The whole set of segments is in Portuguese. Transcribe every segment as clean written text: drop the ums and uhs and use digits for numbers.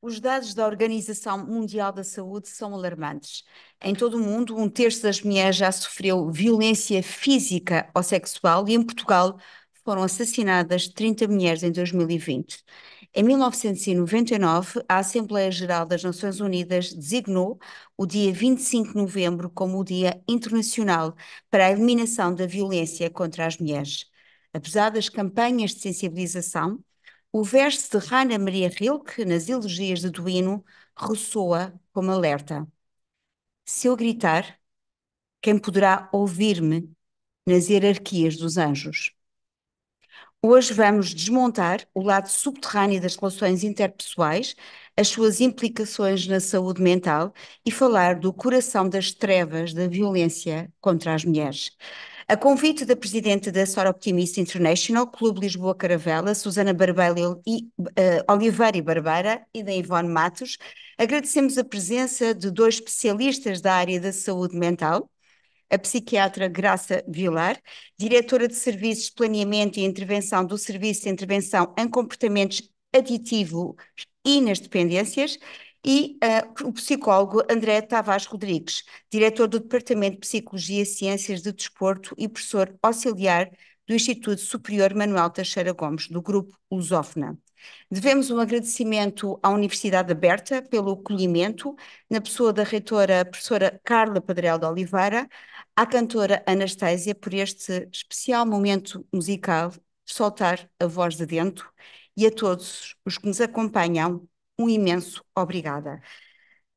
Os dados da Organização Mundial da Saúde são alarmantes. Em todo o mundo, um terço das mulheres já sofreu violência física ou sexual e em Portugal foram assassinadas 30 mulheres em 2020. Em 1999, a Assembleia Geral das Nações Unidas designou o dia 25 de novembro como o Dia Internacional para a Eliminação da Violência contra as Mulheres. Apesar das campanhas de sensibilização, o verso de Rainer Maria Rilke, nas Elegias de Duino, ressoa como alerta. Se eu gritar, quem poderá ouvir-me nas hierarquias dos anjos? Hoje vamos desmontar o lado subterrâneo das relações interpessoais, as suas implicações na saúde mental e falar do coração das trevas da violência contra as mulheres. A convite da presidente da Sora Optimist International, Clube Lisboa Caravela, Susana Barbelio e Oliveira e Barbeira e da Ivone Matos, agradecemos a presença de dois especialistas da área da saúde mental, a psiquiatra Graça Vilar, diretora de Serviços de Planeamento e Intervenção do Serviço de Intervenção em Comportamentos Aditivos e nas Dependências, e o psicólogo André Tavares Rodrigues, diretor do Departamento de Psicologia, Ciências do Desporto e professor auxiliar do Instituto Superior Manuel Teixeira Gomes, do Grupo Lusófona. Devemos um agradecimento à Universidade Aberta pelo acolhimento, na pessoa da reitora professora Carla Padrel de Oliveira, à cantora Anastásia por este especial momento musical, soltar a voz de dentro, e a todos os que nos acompanham, um imenso obrigada.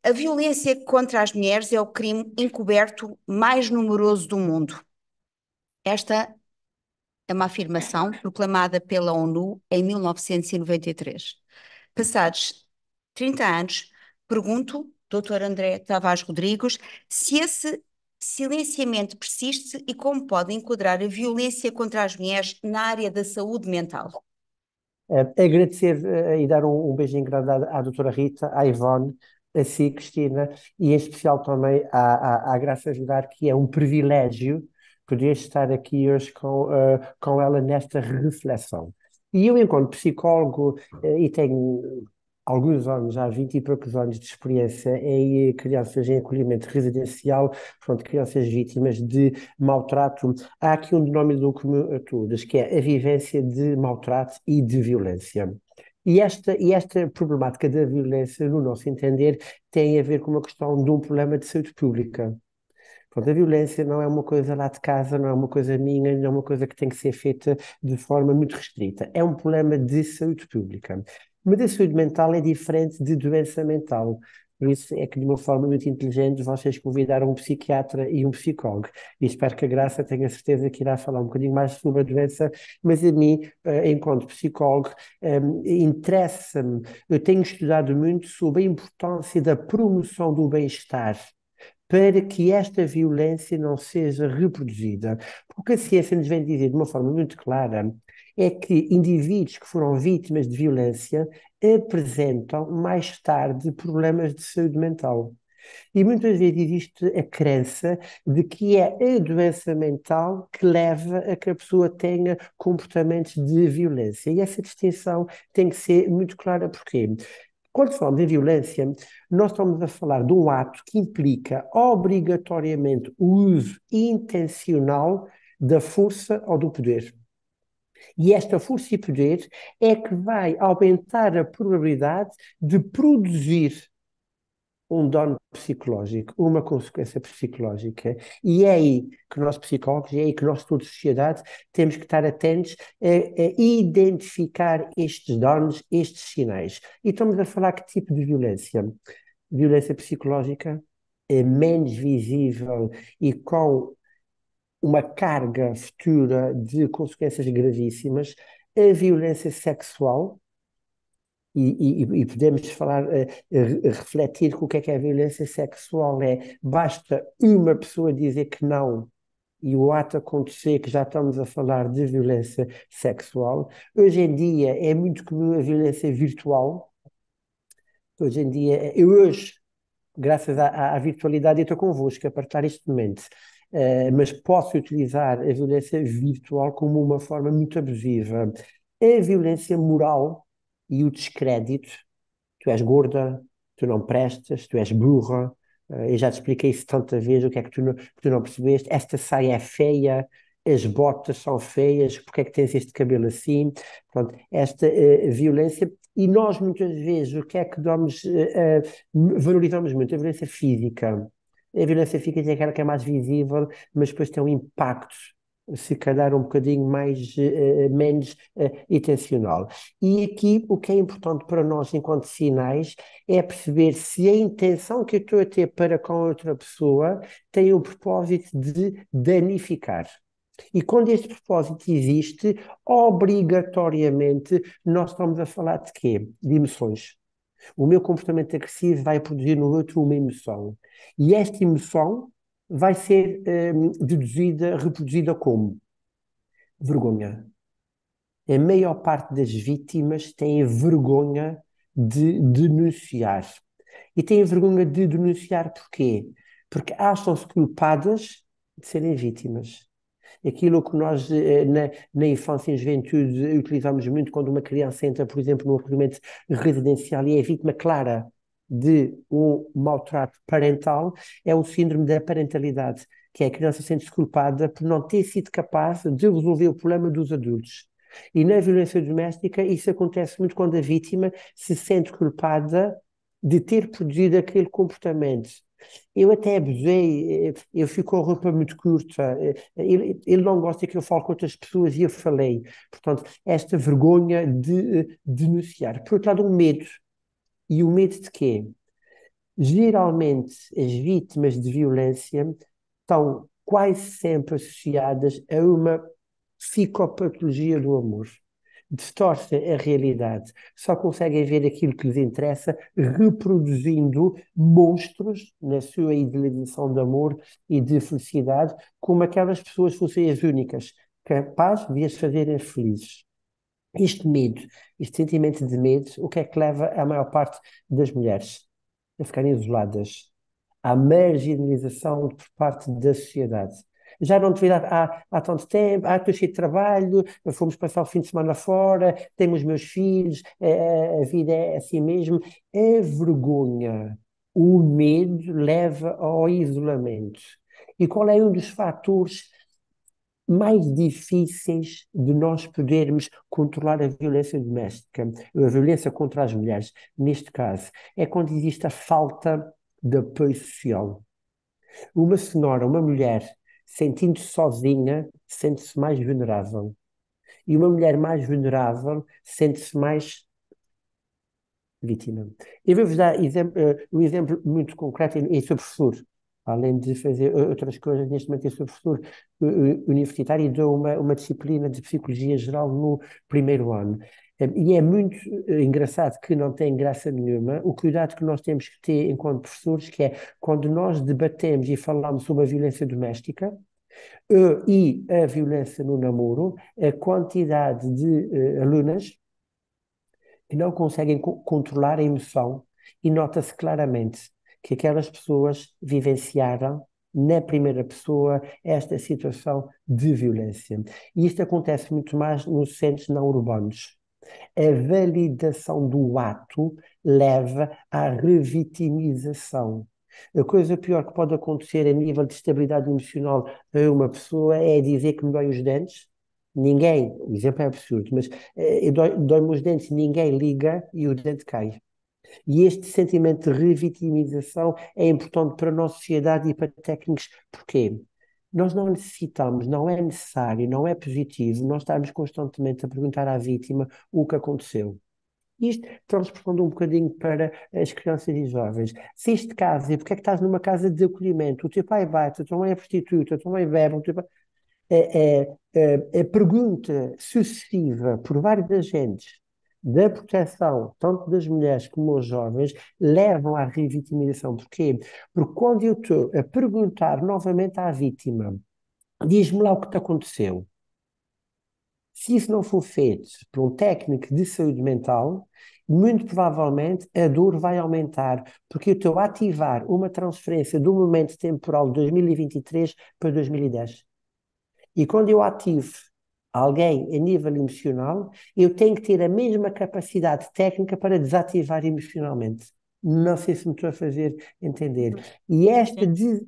A violência contra as mulheres é o crime encoberto mais numeroso do mundo. Esta é uma afirmação proclamada pela ONU em 1993. Passados 30 anos, pergunto, Dr. André Tavares Rodrigues, se esse silenciamento persiste e como pode enquadrar a violência contra as mulheres na área da saúde mental. Agradecer e dar um beijinho grande à doutora Rita, à Ivone, a si, Cristina, e em especial também à Graça Vilar, que é um privilégio poder estar aqui hoje com ela nesta reflexão. E eu, enquanto psicólogo, e tenho alguns anos, já há 20 e poucos anos de experiência em crianças em acolhimento residencial, portanto, crianças vítimas de maltrato, há aqui um denominador comum a todas, que é a vivência de maltrato e de violência. E esta problemática da violência, no nosso entender, tem a ver com uma questão de um problema de saúde pública. Portanto, a violência não é uma coisa lá de casa, não é uma coisa minha, não é uma coisa que tem que ser feita de forma muito restrita. É um problema de saúde pública. Mas a saúde mental é diferente de doença mental. Por isso é que, de uma forma muito inteligente, vocês convidaram um psiquiatra e um psicólogo. E espero que a Graça tenha certeza que irá falar um bocadinho mais sobre a doença, mas a mim, enquanto psicólogo, interessa-me, eu tenho estudado muito sobre a importância da promoção do bem-estar para que esta violência não seja reproduzida. Porque a ciência nos vem dizer de uma forma muito clara é que indivíduos que foram vítimas de violência apresentam mais tarde problemas de saúde mental. E muitas vezes existe a crença de que é a doença mental que leva a que a pessoa tenha comportamentos de violência. E essa distinção tem que ser muito clara. Porquê? Quando falamos em violência, nós estamos a falar de um ato que implica obrigatoriamente o uso intencional da força ou do poder. E esta força e poder é que vai aumentar a probabilidade de produzir um dano psicológico, uma consequência psicológica. E é aí que nós psicólogos, é aí que nós, toda a sociedade, temos que estar atentos a identificar estes danos, estes sinais. E estamos a falar que tipo de violência? Violência psicológica é menos visível e com uma carga futura de consequências gravíssimas. A violência sexual, e podemos falar, refletir com o que é a violência sexual é, basta uma pessoa dizer que não e o ato acontecer, que já estamos a falar de violência sexual. Hoje em dia é muito comum a violência virtual. Hoje em dia, eu hoje, graças à virtualidade, eu estou convosco a partilhar este momento. Mas posso utilizar a violência virtual como uma forma muito abusiva. A violência moral e o descrédito tu és gorda, tu não prestas, tu és burra, eu já te expliquei isso tantas vezes, o que é que tu não percebeste, esta saia é feia, as botas são feias, porque é que tens este cabelo assim? Pronto, esta violência, e nós muitas vezes, o que é que damos, valorizamos muito? A violência física. A violência física é aquela que é mais visível, mas depois tem um impacto, se calhar um bocadinho mais, menos intencional. E aqui o que é importante para nós, enquanto sinais, é perceber se a intenção que eu estou a ter para com outra pessoa tem o propósito de danificar. E quando este propósito existe, obrigatoriamente nós estamos a falar de quê? De emoções. O meu comportamento agressivo vai produzir no outro uma emoção. E esta emoção vai ser deduzida, reproduzida como? Vergonha. A maior parte das vítimas têm vergonha de denunciar. E têm vergonha de denunciar porquê? Porque acham-se culpadas de serem vítimas. Aquilo que nós na infância e juventude utilizamos muito quando uma criança entra, por exemplo, num acolhimento residencial e é vítima clara de um maltrato parental, é o síndrome da parentalidade, que é a criança sente-se culpada por não ter sido capaz de resolver o problema dos adultos. E na violência doméstica, isso acontece muito quando a vítima se sente culpada de ter produzido aquele comportamento. Eu até abusei, eu fico com a roupa muito curta, ele não gosta que eu fale com outras pessoas e eu falei. Portanto, esta vergonha de denunciar. Por outro lado, um medo. E o medo de quê? Geralmente, as vítimas de violência estão quase sempre associadas a uma psicopatologia do amor. Distorcem a realidade, só conseguem ver aquilo que lhes interessa, reproduzindo monstros na sua idealização de amor e de felicidade, como aquelas pessoas fossem as únicas capazes de as fazerem felizes. Este medo, este sentimento de medo, o que é que leva a maior parte das mulheres a ficarem isoladas, à marginalização por parte da sociedade? Já não te vi há tanto tempo, estou cheio de trabalho, fomos passar o fim de semana fora, tenho os meus filhos, a vida é assim mesmo. A vergonha, o medo leva ao isolamento. E qual é um dos fatores mais difíceis de nós podermos controlar a violência doméstica, a violência contra as mulheres, neste caso, é quando existe a falta de apoio social. Uma senhora, uma mulher, sentindo-se sozinha, sente-se mais vulnerável. E uma mulher mais vulnerável sente-se mais vítima. Eu vou-vos dar um exemplo muito concreto. Eu sou professor, além de fazer outras coisas, neste momento eu sou professor universitário e dou uma disciplina de Psicologia Geral no primeiro ano. E é muito engraçado que não tem graça nenhuma o cuidado que nós temos que ter enquanto professores, que é quando nós debatemos e falamos sobre a violência doméstica, e a violência no namoro, a quantidade de alunas que não conseguem controlar a emoção e nota-se claramente que aquelas pessoas vivenciaram na primeira pessoa esta situação de violência. E isto acontece muito mais nos centros não urbanos. A validação do ato leva à revitimização. A coisa pior que pode acontecer a nível de estabilidade emocional a uma pessoa é dizer que me dói os dentes. Ninguém, o exemplo é absurdo, mas dói-me os dentes, ninguém liga e o dente cai. E este sentimento de revitimização é importante para a nossa sociedade e para técnicos. Porquê? Nós não necessitamos, não é necessário, não é positivo nós estarmos constantemente a perguntar à vítima o que aconteceu. Isto transportando um bocadinho para as crianças e jovens. Se este caso, e porque é que estás numa casa de acolhimento? O teu pai bate, a tua mãe é prostituta, a tua mãe bebe, o teu pai... A pergunta sucessiva por vários agentes da proteção, tanto das mulheres como dos jovens, levam à revitimização. Porquê? Porque quando eu estou a perguntar novamente à vítima, diz-me lá o que te aconteceu. Se isso não for feito por um técnico de saúde mental, muito provavelmente a dor vai aumentar, porque eu estou a ativar uma transferência do momento temporal de 2023 para 2010. E quando eu ativo alguém a nível emocional, eu tenho que ter a mesma capacidade técnica para desativar emocionalmente. Não sei se me estou a fazer entender. E esta, Sim.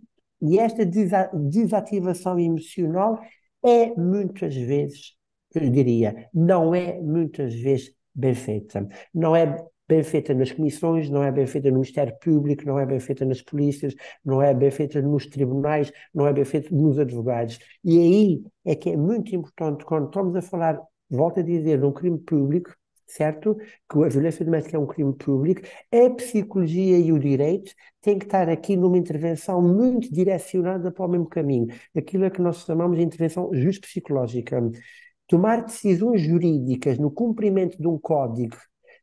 desativação emocional é muitas vezes, eu diria, não é muitas vezes bem feita. Não é bem feita nas comissões, não é bem feita no Ministério Público, não é bem feita nas polícias, não é bem feita nos tribunais, não é bem feita nos advogados. E aí é que é muito importante, quando estamos a falar, volto a dizer, de um crime público, certo? Que a violência doméstica é um crime público, a psicologia e o direito têm que estar aqui numa intervenção muito direcionada para o mesmo caminho. Aquilo é que nós chamamos de intervenção justo-psicológica. Tomar decisões jurídicas no cumprimento de um código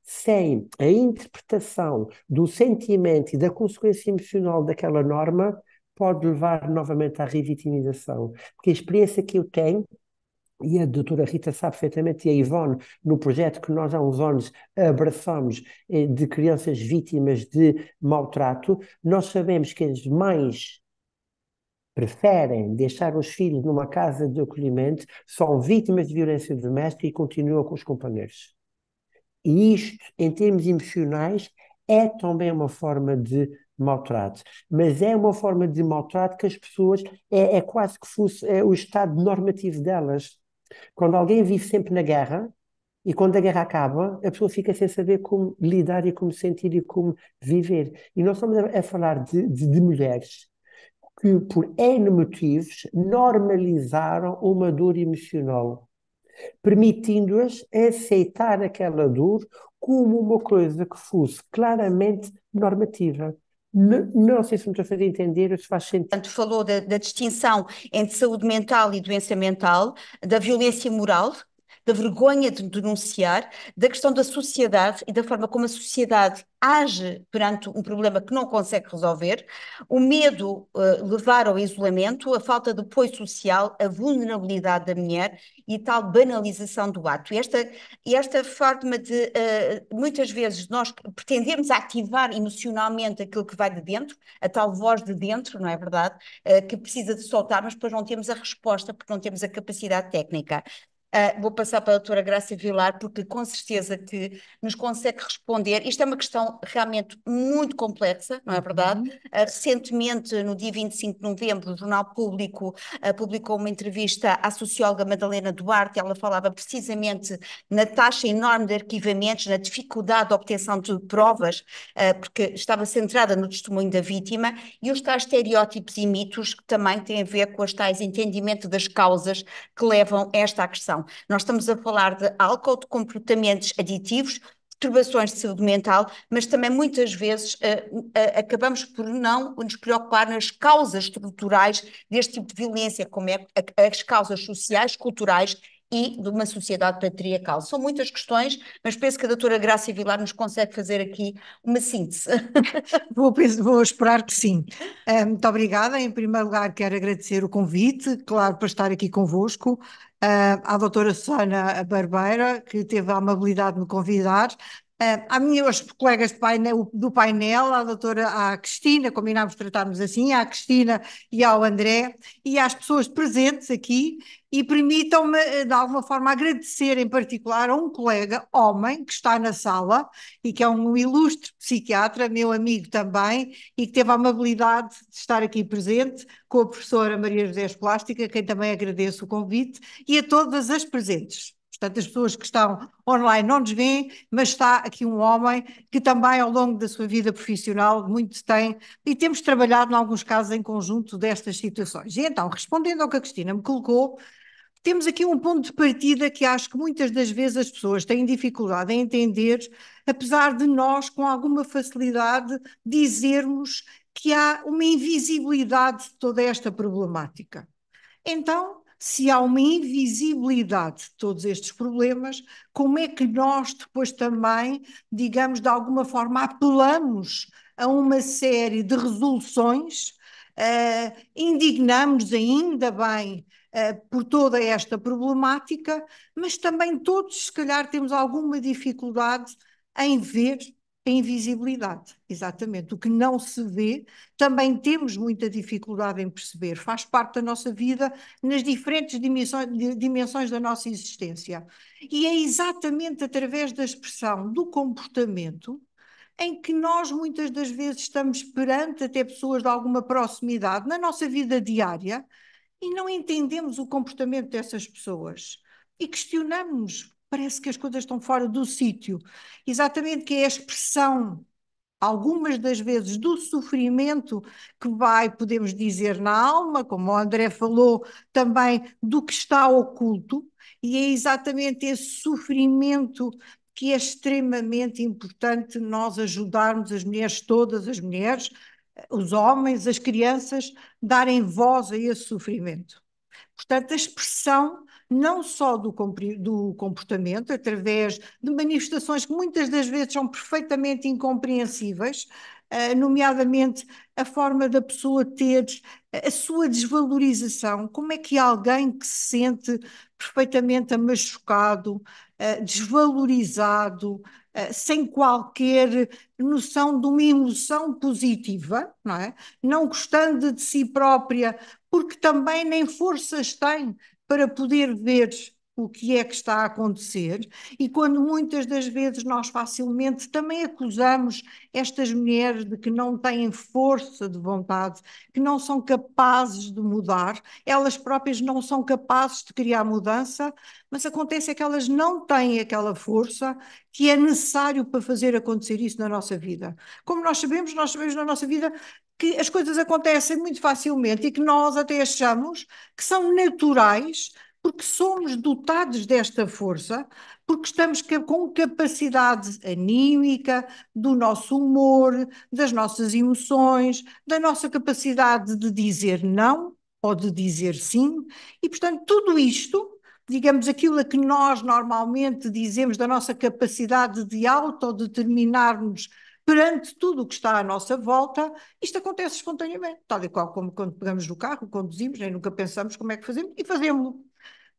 sem a interpretação do sentimento e da consequência emocional daquela norma pode levar novamente à revitimização. Porque a experiência que eu tenho, e a doutora Rita sabe perfeitamente, e a Ivone, no projeto que nós há uns anos abraçamos de crianças vítimas de maltrato, nós sabemos que as mães preferem deixar os filhos numa casa de acolhimento, são vítimas de violência doméstica e continuam com os companheiros. E isto, em termos emocionais, é também uma forma de maltrato. Mas é uma forma de maltrato que as pessoas, é quase que fosse o estado normativo delas. Quando alguém vive sempre na guerra, e quando a guerra acaba, a pessoa fica sem saber como lidar e como sentir e como viver. E nós estamos a falar de mulheres que, por N motivos, normalizaram uma dor emocional, permitindo-as aceitar aquela dor como uma coisa que fosse claramente normativa. Não sei se me estou a fazer entender ou se faz sentido. Portanto, falou da distinção entre saúde mental e doença mental, da violência moral, da vergonha de denunciar, da questão da sociedade e da forma como a sociedade age perante um problema que não consegue resolver, o medo levar ao isolamento, a falta de apoio social, a vulnerabilidade da mulher e a tal banalização do ato. E esta forma de, muitas vezes, nós pretendermos ativar emocionalmente aquilo que vai de dentro, a tal voz de dentro, não é verdade? Que precisa de soltar, mas depois não temos a resposta porque não temos a capacidade técnica. Vou passar para a doutora Grácia Vilar, porque com certeza que nos consegue responder. Isto é uma questão realmente muito complexa, não é verdade? Recentemente, no dia 25 de novembro, o Jornal Público publicou uma entrevista à socióloga Madalena Duarte. Ela falava precisamente na taxa enorme de arquivamentos, na dificuldade de obtenção de provas, porque estava centrada no testemunho da vítima, e os tais estereótipos e mitos que também têm a ver com os tais entendimento das causas que levam a esta questão. Nós estamos a falar de álcool, de comportamentos aditivos, perturbações de saúde mental, mas também muitas vezes acabamos por não nos preocupar nas causas estruturais deste tipo de violência, como é as causas sociais, culturais e de uma sociedade patriarcal. São muitas questões, mas penso que a doutora Grácia Vilar nos consegue fazer aqui uma síntese. Vou esperar que sim. Muito obrigada. Em primeiro lugar, quero agradecer o convite, claro, para estar aqui convosco, à doutora Susana Barbeira, que teve a amabilidade de me convidar, à minha, aos colegas do painel, à Cristina, combinámos tratarmos assim, à Cristina e ao André, e às pessoas presentes aqui, e permitam-me, de alguma forma, agradecer em particular a um colega, homem, que está na sala, e que é um ilustre psiquiatra, meu amigo também, e que teve a amabilidade de estar aqui presente com a professora Maria José Escolástica, a quem também agradeço o convite, e a todas as presentes. Portanto, as pessoas que estão online não nos veem, mas está aqui um homem que também, ao longo da sua vida profissional, muito tem, e temos trabalhado, em alguns casos, em conjunto destas situações. E então, respondendo ao que a Cristina me colocou, temos aqui um ponto de partida que acho que muitas das vezes as pessoas têm dificuldade em entender, apesar de nós, com alguma facilidade, dizermos que há uma invisibilidade de toda esta problemática. Então, se há uma invisibilidade de todos estes problemas, como é que nós depois também, digamos, de alguma forma apelamos a uma série de resoluções, indignamos ainda bem por toda esta problemática, mas também todos, se calhar, temos alguma dificuldade em ver, a invisibilidade, exatamente. O que não se vê, também temos muita dificuldade em perceber. Faz parte da nossa vida nas diferentes dimensões da nossa existência. E é exatamente através da expressão do comportamento em que nós muitas das vezes estamos perante até pessoas de alguma proximidade na nossa vida diária e não entendemos o comportamento dessas pessoas e questionamos. Parece que as coisas estão fora do sítio. Exatamente, que é a expressão, algumas das vezes, do sofrimento que vai, podemos dizer, na alma, como o André falou, também do que está oculto, e é exatamente esse sofrimento que é extremamente importante nós ajudarmos as mulheres, todas as mulheres, os homens, as crianças, darem voz a esse sofrimento. Portanto, a expressão não só do comportamento, através de manifestações que muitas das vezes são perfeitamente incompreensíveis, nomeadamente a forma da pessoa ter a sua desvalorização. Como é que alguém que se sente perfeitamente machucado, desvalorizado, sem qualquer noção de uma emoção positiva, não é? Não gostando de si própria, porque também nem forças tem para poder ver o que é que está a acontecer, e quando muitas das vezes nós facilmente também acusamos estas mulheres de que não têm força de vontade, que não são capazes de mudar, elas próprias não são capazes de criar mudança, mas acontece é que elas não têm aquela força que é necessário para fazer acontecer isso na nossa vida. Como nós sabemos na nossa vida que as coisas acontecem muito facilmente e que nós até achamos que são naturais, porque somos dotados desta força, porque estamos com capacidade anímica, do nosso humor, das nossas emoções, da nossa capacidade de dizer não ou de dizer sim, e portanto tudo isto, digamos aquilo a que nós normalmente dizemos da nossa capacidade de autodeterminarmos perante tudo o que está à nossa volta, isto acontece espontaneamente, tal e qual como quando pegamos no carro, conduzimos, nem nunca pensamos como é que fazemos, e fazemos-lo,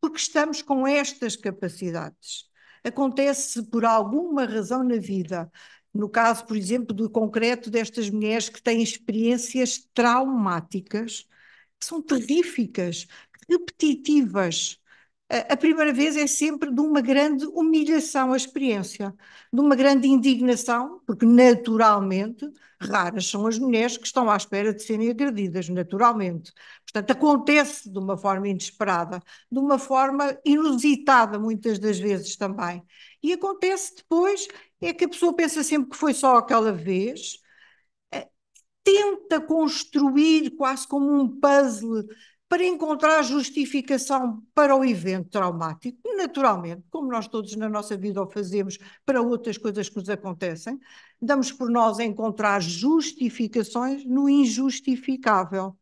porque estamos com estas capacidades. Acontece por alguma razão na vida, no caso, por exemplo, do concreto destas mulheres que têm experiências traumáticas, que são terríficas, repetitivas. A primeira vez é sempre de uma grande humilhação a experiência, de uma grande indignação, porque naturalmente raras são as mulheres que estão à espera de serem agredidas, naturalmente. Portanto, acontece de uma forma inesperada, de uma forma inusitada, muitas das vezes também. E acontece depois, é que a pessoa pensa sempre que foi só aquela vez, tenta construir quase como um puzzle para encontrar justificação para o evento traumático, naturalmente, como nós todos na nossa vida o fazemos para outras coisas que nos acontecem, damos por nós a encontrar justificações no injustificável.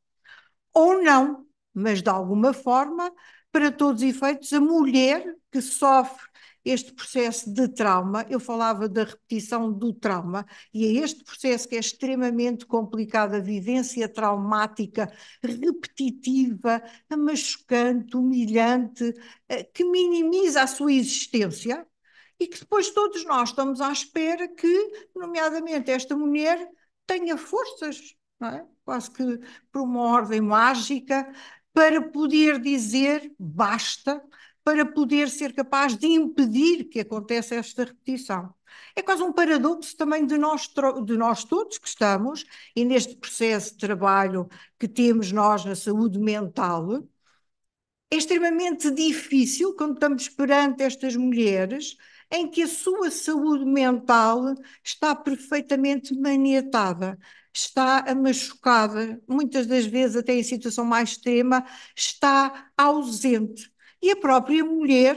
Ou não, mas de alguma forma, para todos os efeitos, a mulher que sofre este processo de trauma, eu falava da repetição do trauma, e é este processo que é extremamente complicado, a vivência traumática, repetitiva, machucante, humilhante, que minimiza a sua existência, e que depois todos nós estamos à espera que, nomeadamente, esta mulher tenha forças, não é? Quase que por uma ordem mágica, para poder dizer basta, para poder ser capaz de impedir que aconteça esta repetição. É quase um paradoxo também de nós todos que estamos, e neste processo de trabalho que temos nós na saúde mental, é extremamente difícil quando estamos perante estas mulheres em que a sua saúde mental está perfeitamente maniatada, está machucada, muitas das vezes até em situação mais extrema, está ausente. E a própria mulher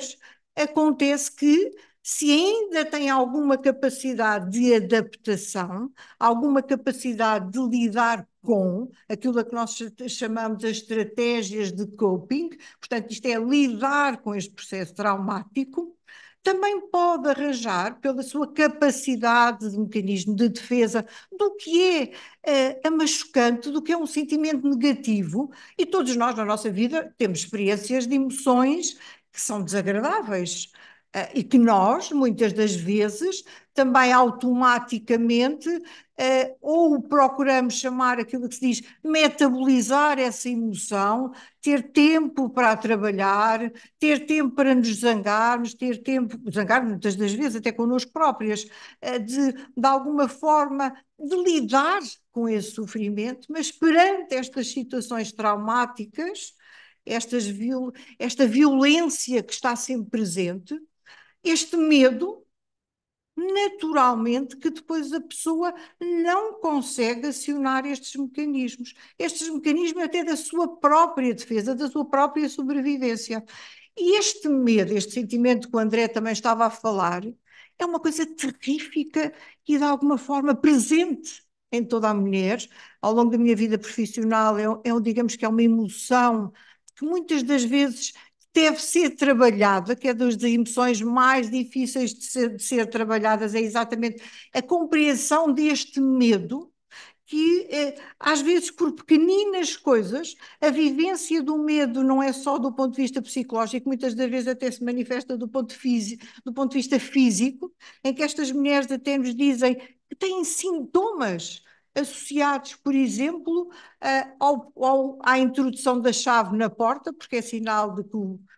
acontece que se ainda tem alguma capacidade de adaptação, alguma capacidade de lidar com aquilo a que nós chamamos as estratégias de coping, portanto, isto é lidar com este processo traumático, também pode arranjar, pela sua capacidade de mecanismo de defesa, do que é machucante, do que é um sentimento negativo, e todos nós na nossa vida temos experiências de emoções que são desagradáveis. E que nós, muitas das vezes, também automaticamente, ou procuramos chamar aquilo que se diz metabolizar essa emoção, ter tempo para trabalhar, ter tempo para nos zangarmos, ter tempo, zangar muitas das vezes até connosco próprias, de alguma forma de lidar com esse sofrimento, mas perante estas situações traumáticas, esta violência que está sempre presente, este medo, naturalmente, que depois a pessoa não consegue acionar estes mecanismos até da sua própria defesa, da sua própria sobrevivência. E este medo, este sentimento que o André também estava a falar, é uma coisa terrífica e de alguma forma presente em toda a mulher. Ao longo da minha vida profissional, digamos que é uma emoção que muitas das vezes deve ser trabalhada, que é das emoções mais difíceis de ser trabalhadas, é exatamente a compreensão deste medo, que às vezes por pequeninas coisas, a vivência do medo não é só do ponto de vista psicológico, muitas das vezes até se manifesta do ponto de vista físico, em que estas mulheres até nos dizem que têm sintomas associados, por exemplo, à introdução da chave na porta, porque é sinal de que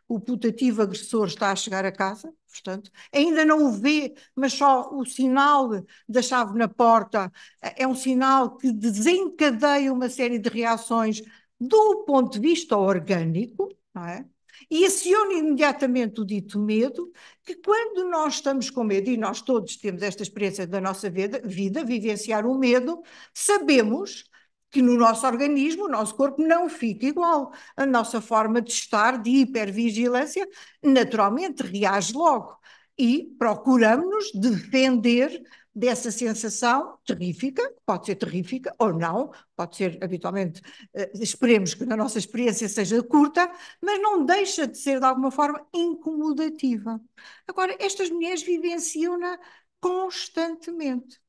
o putativo agressor está a chegar a casa, portanto, ainda não o vê, mas só o sinal da chave na porta é um sinal que desencadeia uma série de reações do ponto de vista orgânico, não é? E aciona imediatamente o dito medo, que quando nós estamos com medo, e nós todos temos esta experiência da nossa vida, vivenciar o medo, sabemos que no nosso organismo, o nosso corpo não fica igual. A nossa forma de estar, de hipervigilância, naturalmente reage logo. E procuramos-nos defender dessa sensação terrífica, pode ser terrífica ou não, pode ser habitualmente, esperemos que na nossa experiência seja curta, mas não deixa de ser de alguma forma incomodativa. Agora, estas mulheres vivenciam-na constantemente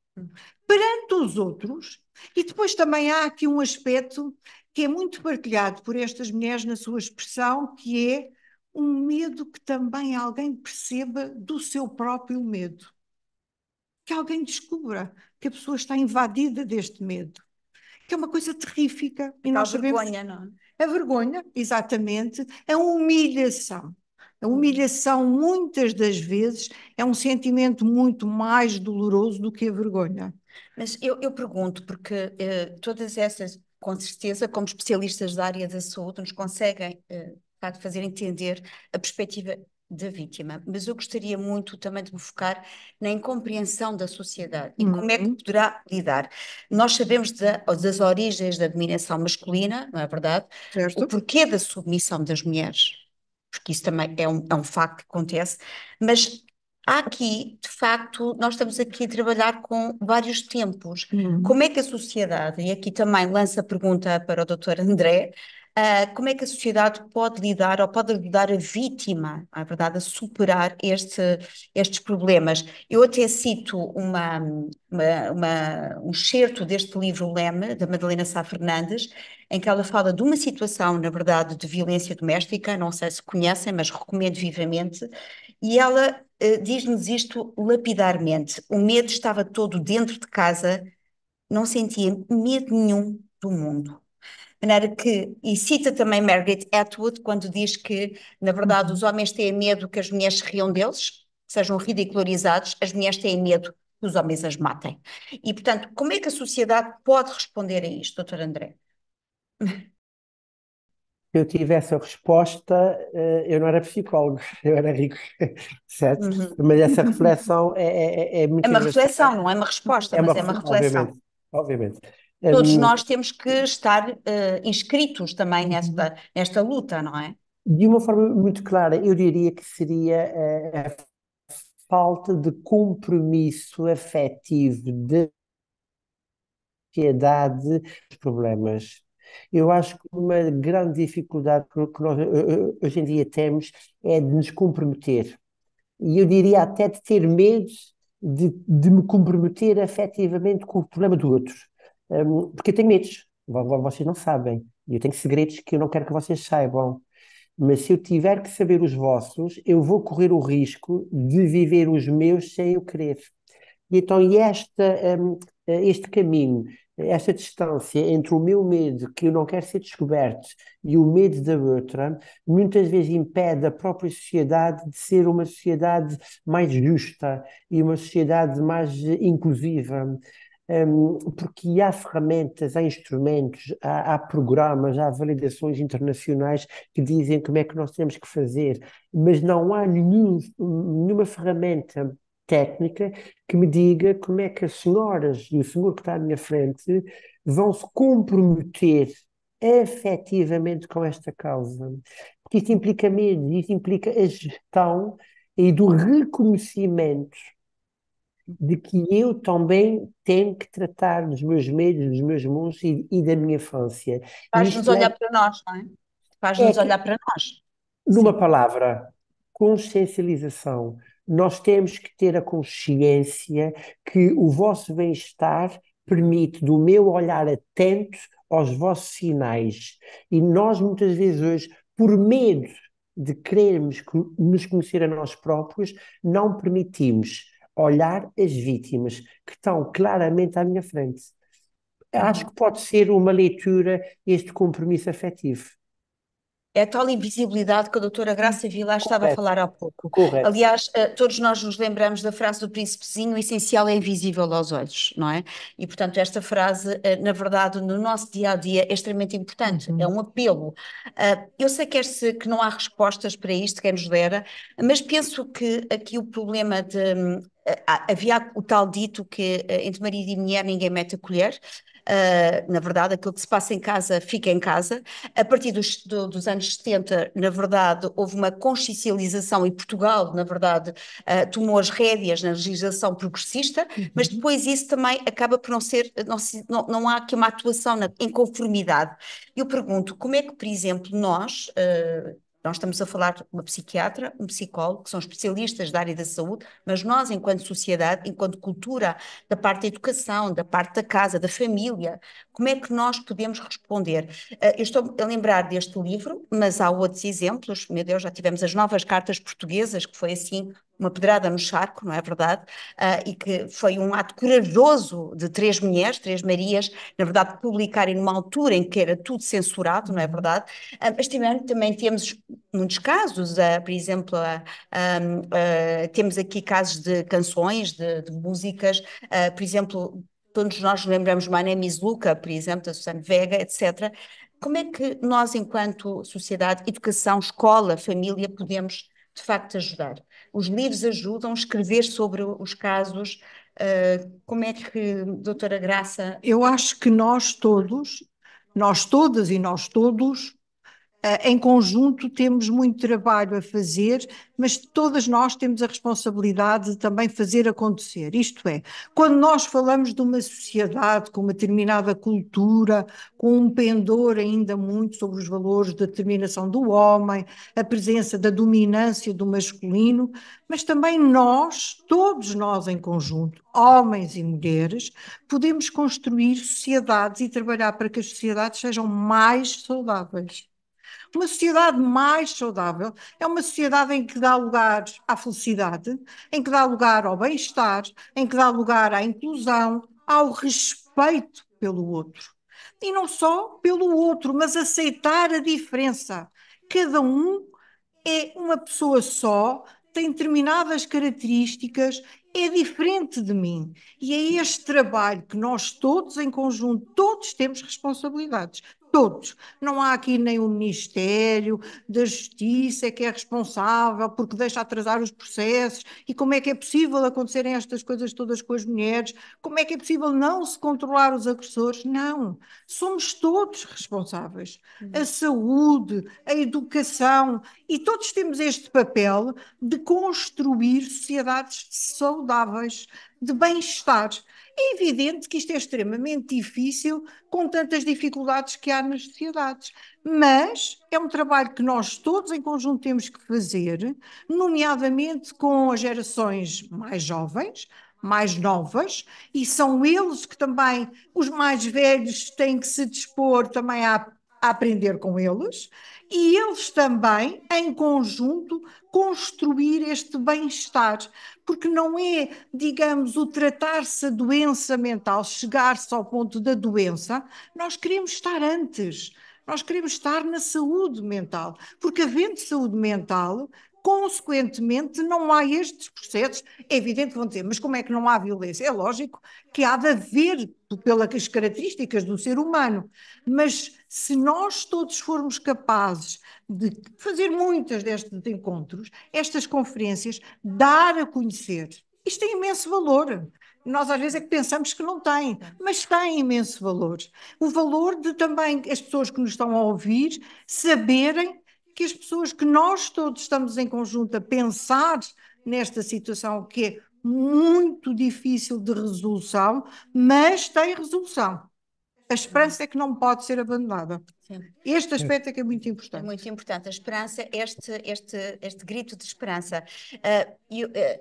perante os outros, e depois também há aqui um aspecto que é muito partilhado por estas mulheres na sua expressão, que é um medo que também alguém perceba do seu próprio medo. Que alguém descubra que a pessoa está invadida deste medo, que é uma coisa terrífica. E nós sabemos vergonha, não a vergonha, exatamente, a humilhação. A humilhação, muitas das vezes, é um sentimento muito mais doloroso do que a vergonha. Mas eu pergunto, porque todas essas, com certeza, como especialistas da área da saúde, nos conseguem de facto, fazer entender a perspectiva da vítima, mas eu gostaria muito também de me focar na incompreensão da sociedade e como é que poderá lidar. Nós sabemos das origens da dominação masculina, não é verdade? Certo? O porquê da submissão das mulheres, porque isso também é um facto que acontece, mas há aqui, de facto, nós estamos aqui a trabalhar com vários tempos. Como é que a sociedade, e aqui também lanço a pergunta para o Dr. André, como é que a sociedade pode lidar ou pode ajudar a vítima, a verdade, a superar estes problemas? Eu até cito um excerto deste livro Leme, da Madalena Sá Fernandes, em que ela fala de uma situação, na verdade, de violência doméstica, não sei se conhecem, mas recomendo vivamente, e ela diz-nos isto lapidarmente: o medo estava todo dentro de casa, não sentia medo nenhum do mundo. De maneira que, e cita também Margaret Atwood, quando diz que, na verdade, os homens têm medo que as mulheres se riam deles, que sejam ridicularizados, as mulheres têm medo que os homens as matem. E, portanto, como é que a sociedade pode responder a isto, Dr. André? Se eu tivesse a resposta, eu não era psicólogo, eu era rico, certo? Mas essa reflexão é É muito uma engraçada. reflexão, não é uma resposta, mas é uma reflexão. Obviamente, obviamente. Todos Hum, nós temos que estar inscritos também nesta luta, não é? de uma forma muito clara, eu diria que seria a falta de compromisso afetivo de sociedade dos problemas. Eu acho que uma grande dificuldade que nós hoje em dia temos é de nos comprometer. E eu diria até de ter medo de me comprometer afetivamente com o problema do outro. Porque eu tenho medos, vocês não sabem. E eu tenho segredos que eu não quero que vocês saibam. mas se eu tiver que saber os vossos, eu vou correr o risco de viver os meus sem eu querer. E então, este caminho, esta distância entre o meu medo, que eu não quero ser descoberto, e o medo da outra, muitas vezes impede a própria sociedade de ser uma sociedade mais justa e uma sociedade mais inclusiva. Porque há ferramentas, há instrumentos, há programas, há validações internacionais que dizem como é que nós temos que fazer, mas não há nenhuma ferramenta técnica que me diga como é que as senhoras e o senhor que está à minha frente vão se comprometer efetivamente com esta causa. Porque isso implica medo, isso implica a gestão e do reconhecimento de que eu também tenho que tratar dos meus medos, dos meus monstros e da minha infância. E Faz-nos isto leva, olhar para nós, não é? é Faz-nos que olhar para nós. numa Sim. palavra, consciencialização. Nós temos que ter a consciência que o vosso bem-estar permite do meu olhar atento aos vossos sinais. E nós, muitas vezes, hoje, por medo de querermos nos conhecer a nós próprios, não permitimos olhar as vítimas que estão claramente à minha frente. Acho Uhum. que pode ser uma leitura este compromisso afetivo. É a tal invisibilidade que a doutora Graça Vilar estava a Correto, falar há pouco. correto. Aliás, todos nós nos lembramos da frase do príncipezinho: o essencial é invisível aos olhos, não é? E, portanto, esta frase, na verdade, no nosso dia a dia é extremamente importante, é um apelo. Eu sei que não há respostas para isto, quem nos dera, mas penso que aqui o problema de. Havia o tal dito que entre marido e mulher ninguém mete a colher. Na verdade, aquilo que se passa em casa fica em casa. A partir dos anos 70, na verdade, houve uma consciencialização e Portugal, na verdade, tomou as rédeas na legislação progressista, mas depois isso também acaba por não ser, não há aqui uma atuação em conformidade. Eu pergunto, como é que, por exemplo, nós estamos a falar de uma psiquiatra, um psicólogo, que são especialistas da área da saúde, mas nós, enquanto sociedade, enquanto cultura, da parte da educação, da parte da casa, da família, como é que nós podemos responder? Eu estou a lembrar deste livro, mas há outros exemplos. Meu Deus, já tivemos as novas cartas portuguesas, que foi assim uma pedrada no charco, não é verdade? E que foi um ato corajoso de três mulheres, três Marias, na verdade, publicarem numa altura em que era tudo censurado, não é verdade? Mas também temos muitos casos, por exemplo, temos aqui casos de canções, de músicas, por exemplo. Todos nós lembramos My Name is Luca, por exemplo, da Susana Vega, etc. Como é que nós, enquanto sociedade, educação, escola, família, podemos de facto ajudar? Os livros ajudam a escrever sobre os casos. Como é que, doutora Graça? Eu acho que nós todos, nós todas e nós todos, em conjunto temos muito trabalho a fazer, mas todas nós temos a responsabilidade de também fazer acontecer. Isto é, quando nós falamos de uma sociedade com uma determinada cultura, com um pendor ainda muito sobre os valores da determinação do homem, a presença da dominância do masculino, mas também nós, todos nós em conjunto, homens e mulheres, podemos construir sociedades e trabalhar para que as sociedades sejam mais saudáveis. Uma sociedade mais saudável é uma sociedade em que dá lugar à felicidade, em que dá lugar ao bem-estar, em que dá lugar à inclusão, ao respeito pelo outro. E não só pelo outro, mas aceitar a diferença. Cada um é uma pessoa só, tem determinadas características, é diferente de mim. E é este trabalho que nós todos, em conjunto, todos temos responsabilidades. Todos. Não há aqui nem o Ministério da Justiça que é responsável porque deixa atrasar os processos. E como é que é possível acontecerem estas coisas todas com as mulheres? Como é que é possível não se controlar os agressores? Não. Somos todos responsáveis. A saúde, a educação, e todos temos este papel de construir sociedades saudáveis, de bem-estar. É evidente que isto é extremamente difícil com tantas dificuldades que há nas sociedades, mas é um trabalho que nós todos em conjunto temos que fazer, nomeadamente com as gerações mais jovens, mais novas, e são eles que também, os mais velhos, têm que se dispor também à a aprender com eles e eles também, em conjunto, construir este bem-estar, porque não é, digamos, o tratar-se a doença mental, chegar-se ao ponto da doença, nós queremos estar antes, nós queremos estar na saúde mental, porque havendo saúde mental, consequentemente, não há estes processos. É evidente que vão dizer, mas como é que não há violência? É lógico que há de haver, pelas características do ser humano, mas se nós todos formos capazes de fazer muitos destes encontros, estas conferências, dar a conhecer, isto tem imenso valor. Nós às vezes é que pensamos que não tem, mas tem imenso valor. O valor de também as pessoas que nos estão a ouvir saberem que as pessoas que nós todos estamos em conjunto a pensar nesta situação que é muito difícil de resolução, mas tem resolução. A esperança é que não pode ser abandonada. Sim. Este aspecto é que é muito É importante. muito importante. A esperança, este grito de esperança.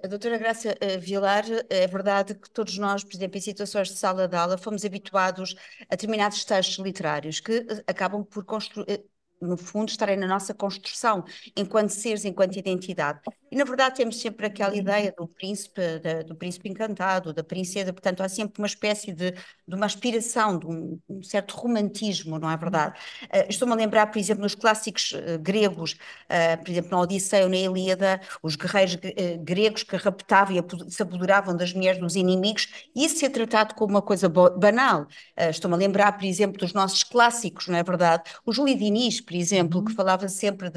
A doutora Graça Vilar, é verdade que todos nós, por exemplo, em situações de sala de aula, fomos habituados a determinados textos literários que acabam por construir, no fundo, estarem na nossa construção, enquanto seres, enquanto identidade. E, na verdade, temos sempre aquela ideia do príncipe encantado, da princesa, portanto, há sempre uma espécie de uma aspiração, de um certo romantismo, não é verdade? Estou-me a lembrar, por exemplo, nos clássicos gregos, por exemplo, na Odisseia ou na Ilíada, os guerreiros gregos que raptavam e se apoderavam das mulheres dos inimigos, e isso é tratado como uma coisa banal. Estou-me a lembrar, por exemplo, dos nossos clássicos, não é verdade? O Júlio Diniz, por exemplo, que falava sempre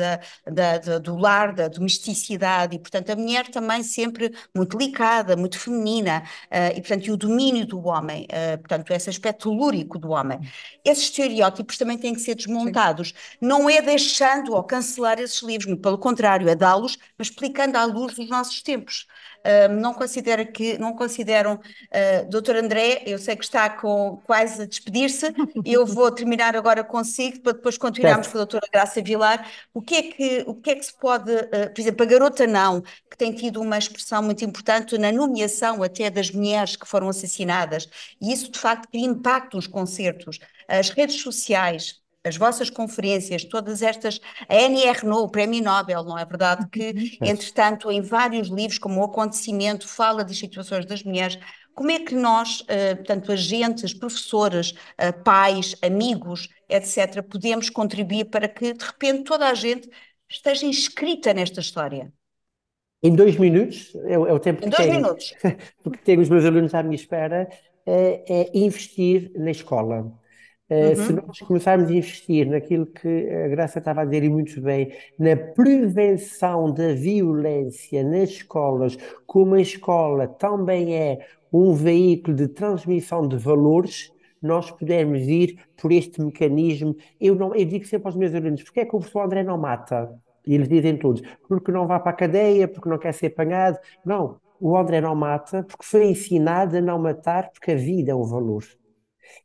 do lar, da domesticidade, e, portanto, a mulher também sempre muito delicada, muito feminina, e, portanto, e o domínio do homem, portanto, esse aspecto lúrico do homem. Esses estereótipos também têm que ser desmontados. Não é deixando ou cancelar esses livros, muito pelo contrário, é dá-los, mas explicando à luz dos nossos tempos. Não consideram, doutor André, eu sei que está quase a despedir-se, eu vou terminar agora consigo, para depois continuarmos com a Certo. doutora Graça Vilar. O que é que se pode, por exemplo, a garota não, que tem tido uma expressão muito importante na nomeação até das mulheres que foram assassinadas, e isso de facto cria impacto nos concertos, as redes sociais, as vossas conferências, todas estas, a Annie Ernaux, o Prémio Nobel, não é verdade? Que, Certo. entretanto, em vários livros, como O Acontecimento, fala das situações das mulheres. Como é que nós, portanto, agentes, professores, pais, amigos, etc., podemos contribuir para que, de repente, toda a gente esteja inscrita nesta história? Em 2 minutos, é o tempo Em que dois tenho, minutos. porque tenho os meus alunos à minha espera, é investir na escola. Se Uhum. nós começarmos a investir naquilo que a Graça estava a dizer e muito bem, na prevenção da violência nas escolas, como a escola também é um veículo de transmissão de valores, nós pudermos ir por este mecanismo. Eu digo sempre aos meus alunos, porque é que o professor André não mata? E eles dizem todos, porque não vai para a cadeia, porque não quer ser apanhado. Não, o André não mata porque foi ensinado a não matar, porque a vida é um valor.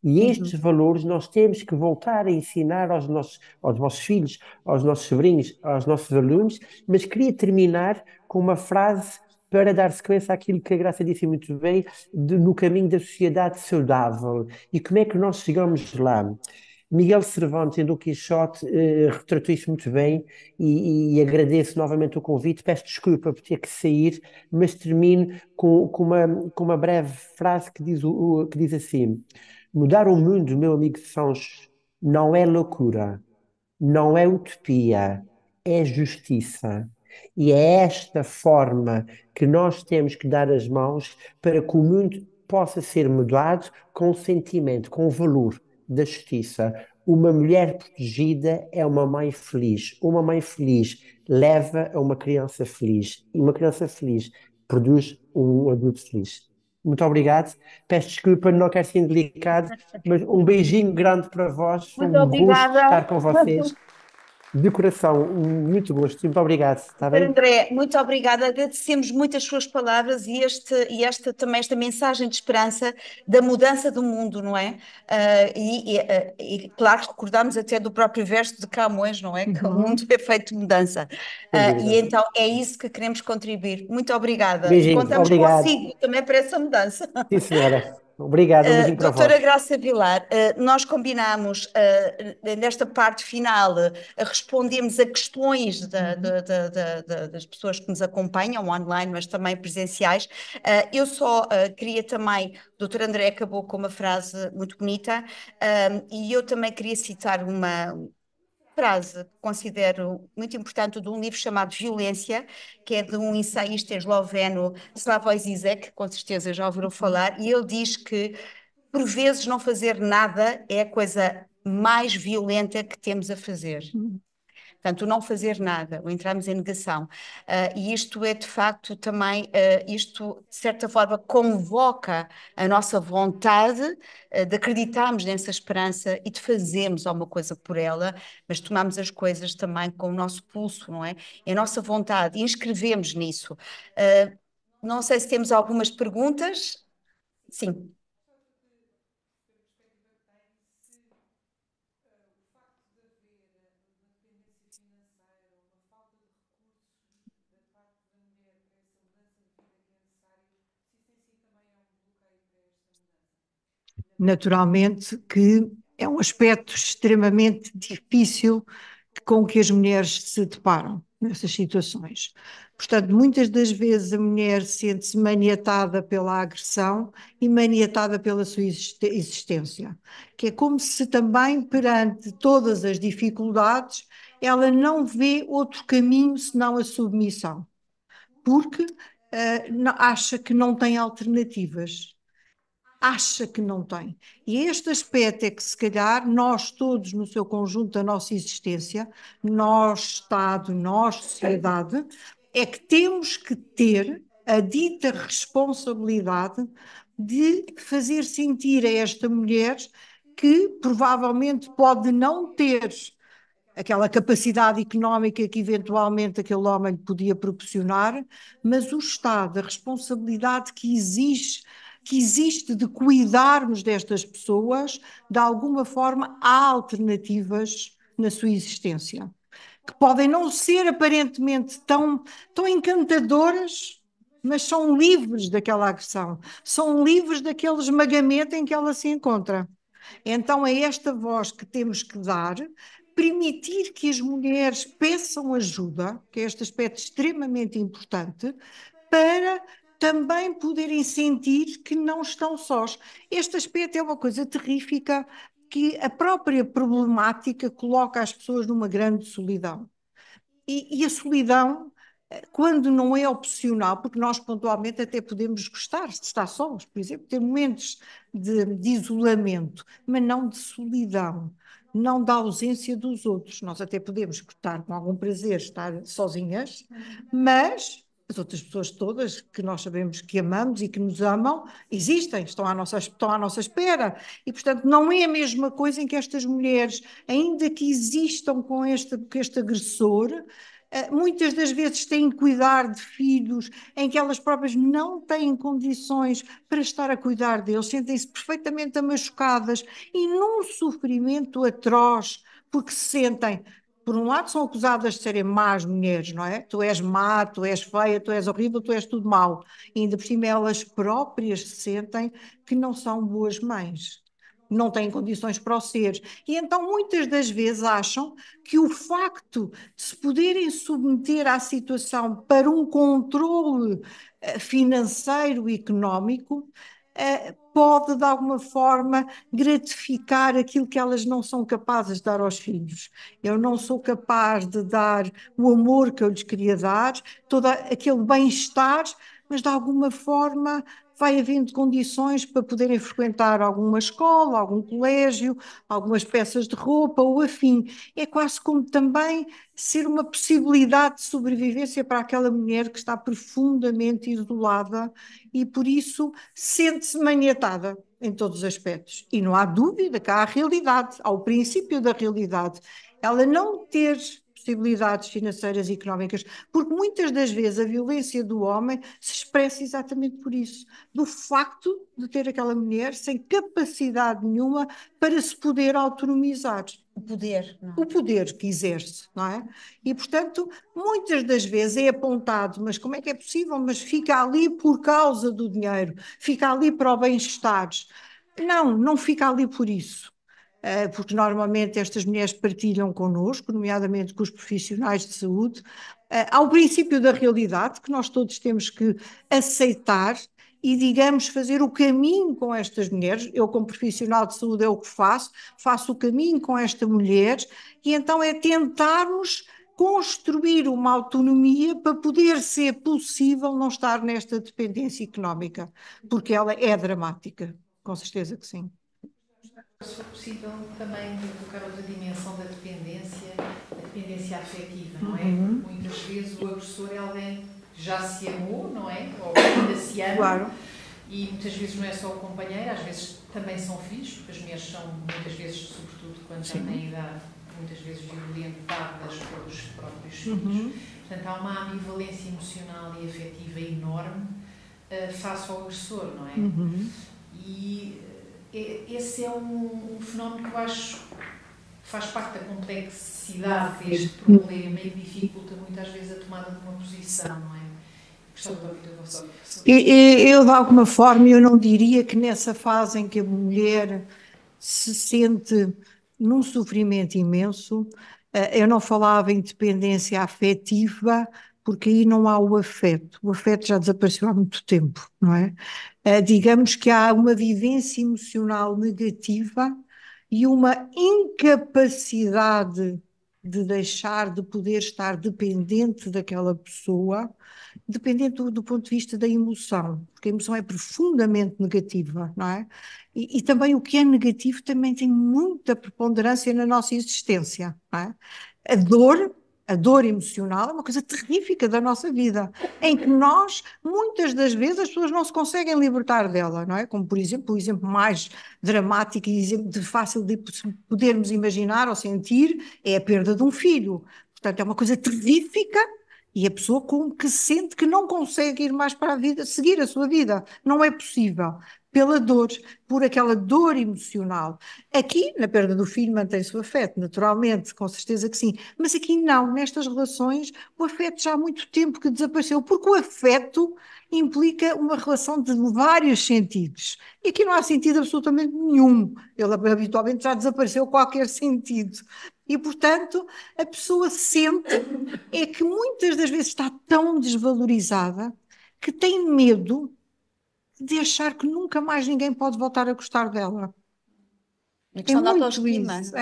E Uhum. estes valores nós temos que voltar a ensinar aos nossos filhos, aos nossos sobrinhos, aos nossos alunos, mas queria terminar com uma frase para dar sequência àquilo que a Graça disse muito bem, no caminho da sociedade saudável. E como é que nós chegamos lá? Miguel Cervantes, em Dom Quixote, retratou isso muito bem e agradeço novamente o convite. Peço desculpa por ter que sair, mas termino com uma breve frase que diz assim: mudar o mundo, meu amigo Sancho, não é loucura, não é utopia, é justiça. E é esta forma que nós temos que dar as mãos para que o mundo possa ser mudado com o sentimento, com o valor da justiça. Uma mulher protegida é uma mãe feliz. Uma mãe feliz leva a uma criança feliz. E uma criança feliz produz um adulto feliz. Muito obrigado. Peço desculpa, não quero ser indelicado, mas um beijinho grande para vós. Foi Muito um gosto obrigada. estar com vocês. De coração, muito gosto. Muito obrigado. Está Doutor bem? André, muito obrigada. Agradecemos muito as suas palavras também esta mensagem de esperança da mudança do mundo, não é? Claro, recordamos até do próprio verso de Camões, não é? Que o mundo é feito de mudança. Sem E dúvida. então é isso que queremos contribuir. Muito obrigada. E Beijinhos. contamos Obrigado. consigo também para essa mudança. Sim, senhora. Obrigado, um beijinho para Doutora vós. Graça Vilar, nós combinamos nesta parte final, respondemos a questões das pessoas que nos acompanham online, mas também presenciais. Eu só queria também, o doutor André acabou com uma frase muito bonita, e eu também queria citar uma frase que considero muito importante de um livro chamado Violência, que é de um ensaísta esloveno, Slavoj Zizek, com certeza já ouviram falar, e ele diz que por vezes não fazer nada é a coisa mais violenta que temos a fazer. Portanto, o não fazer nada, o entrarmos em negação. E isto é, de facto, também, isto, de certa forma, convoca a nossa vontade de acreditarmos nessa esperança e de fazermos alguma coisa por ela, mas tomamos as coisas também com o nosso pulso, não é? É a nossa vontade, e inscrevemos nisso. Não sei se temos algumas perguntas. Sim. Naturalmente que é um aspecto extremamente difícil com que as mulheres se deparam nessas situações. Portanto, muitas das vezes a mulher sente-se maniatada pela agressão e maniatada pela sua existência, que é como se também perante todas as dificuldades ela não vê outro caminho senão a submissão, porque acha que não tem alternativas. Acha que não tem. E este aspecto é que, se calhar, nós todos, no seu conjunto da nossa existência, nós, Estado, nós, sociedade, é que temos que ter a dita responsabilidade de fazer sentir a esta mulher que provavelmente pode não ter aquela capacidade económica que eventualmente aquele homem lhe podia proporcionar, mas o Estado, a responsabilidade que existe de cuidarmos destas pessoas, de alguma forma há alternativas na sua existência, que podem não ser aparentemente tão encantadoras, mas são livres daquela agressão, são livres daquele esmagamento em que ela se encontra. Então é esta voz que temos que dar, permitir que as mulheres peçam ajuda, que é este aspecto extremamente importante, para também poderem sentir que não estão sós. Este aspecto é uma coisa terrífica que a própria problemática coloca as pessoas numa grande solidão. E a solidão, quando não é opcional, porque nós pontualmente até podemos gostar de estar sós, por exemplo, ter momentos de isolamento, mas não de solidão, não da ausência dos outros. Nós até podemos gostar com algum prazer estar sozinhas, mas as outras pessoas todas que nós sabemos que amamos e que nos amam, existem, estão à nossa espera. E, portanto, não é a mesma coisa em que estas mulheres, ainda que existam com este agressor, muitas das vezes têm que cuidar de filhos em que elas próprias não têm condições para estar a cuidar deles, sentem-se perfeitamente machucadas e num sofrimento atroz, porque se sentem, por um lado, são acusadas de serem más mulheres, não é? Tu és má, tu és feia, tu és horrível, tu és tudo mau. E ainda por cima elas próprias sentem que não são boas mães, não têm condições para o ser. E então muitas das vezes acham que o facto de se poderem submeter à situação para um controle financeiro e económico pode, de alguma forma, gratificar aquilo que elas não são capazes de dar aos filhos. Eu não sou capaz de dar o amor que eu lhes queria dar, todo aquele bem-estar, mas de alguma forma vai havendo condições para poderem frequentar alguma escola, algum colégio, algumas peças de roupa ou afim. É quase como também ser uma possibilidade de sobrevivência para aquela mulher que está profundamente isolada e por isso sente-se maniatada em todos os aspectos. E não há dúvida que há a realidade, há o princípio da realidade. Ela não ter possibilidades financeiras e económicas, porque muitas das vezes a violência do homem se expressa exatamente por isso, do facto de ter aquela mulher sem capacidade nenhuma para se poder autonomizar. O poder, não é? O poder que exerce, não é? E, portanto, muitas das vezes é apontado, mas como é que é possível? Mas fica ali por causa do dinheiro, fica ali para o bem-estar. Não, não fica ali por isso. Porque normalmente estas mulheres partilham connosco, nomeadamente com os profissionais de saúde. Há o princípio da realidade, que nós todos temos que aceitar e, digamos, fazer o caminho com estas mulheres. Eu, como profissional de saúde, é o que faço o caminho com esta mulher, e então é tentarmos construir uma autonomia para poder ser possível não estar nesta dependência económica, porque ela é dramática, com certeza que sim. Se for possível também colocar outra dimensão da dependência, a dependência afetiva, não é? Muitas vezes o agressor é alguém que já se amou, não é? Ou ainda se ama. Claro. E muitas vezes não é só o companheiro, às vezes também são filhos, porque as mulheres são muitas vezes, sobretudo quando já têm idade, muitas vezes violentadas pelos próprios filhos. Portanto, há uma ambivalência emocional e afetiva enorme face ao agressor, não é? E esse é um fenómeno que eu acho que faz parte da complexidade deste problema e dificulta muitas vezes a tomada de uma posição, não é? Gostava de ouvir a vossa opinião. Eu, de alguma forma, eu não diria que nessa fase em que a mulher se sente num sofrimento imenso, eu não falava em dependência afetiva, porque aí não há o afeto. O afeto já desapareceu há muito tempo, não é? Digamos que há uma vivência emocional negativa e uma incapacidade de deixar de poder estar dependente daquela pessoa, dependente do ponto de vista da emoção, porque a emoção é profundamente negativa, não é? E também o que é negativo também tem muita preponderância na nossa existência, não é? A dor emocional é uma coisa terrífica da nossa vida, em que nós, muitas das vezes, as pessoas não se conseguem libertar dela, não é? Como, por exemplo, o exemplo mais dramático e exemplo de fácil de podermos imaginar ou sentir é a perda de um filho. Portanto, é uma coisa terrífica e a pessoa como que sente que não consegue ir mais para a vida, seguir a sua vida. Não é possível. Pela dor, por aquela dor emocional. Aqui, na perda do filho, mantém-se o afeto, naturalmente, com certeza que sim. Mas aqui não, nestas relações, o afeto já há muito tempo que desapareceu, porque o afeto implica uma relação de vários sentidos. E aqui não há sentido absolutamente nenhum. Ele habitualmente já desapareceu qualquer sentido. E, portanto, a pessoa sente é que muitas das vezes está tão desvalorizada que tem medo de achar que nunca mais ninguém pode voltar a gostar dela. A É questão da muito autoestima. isso.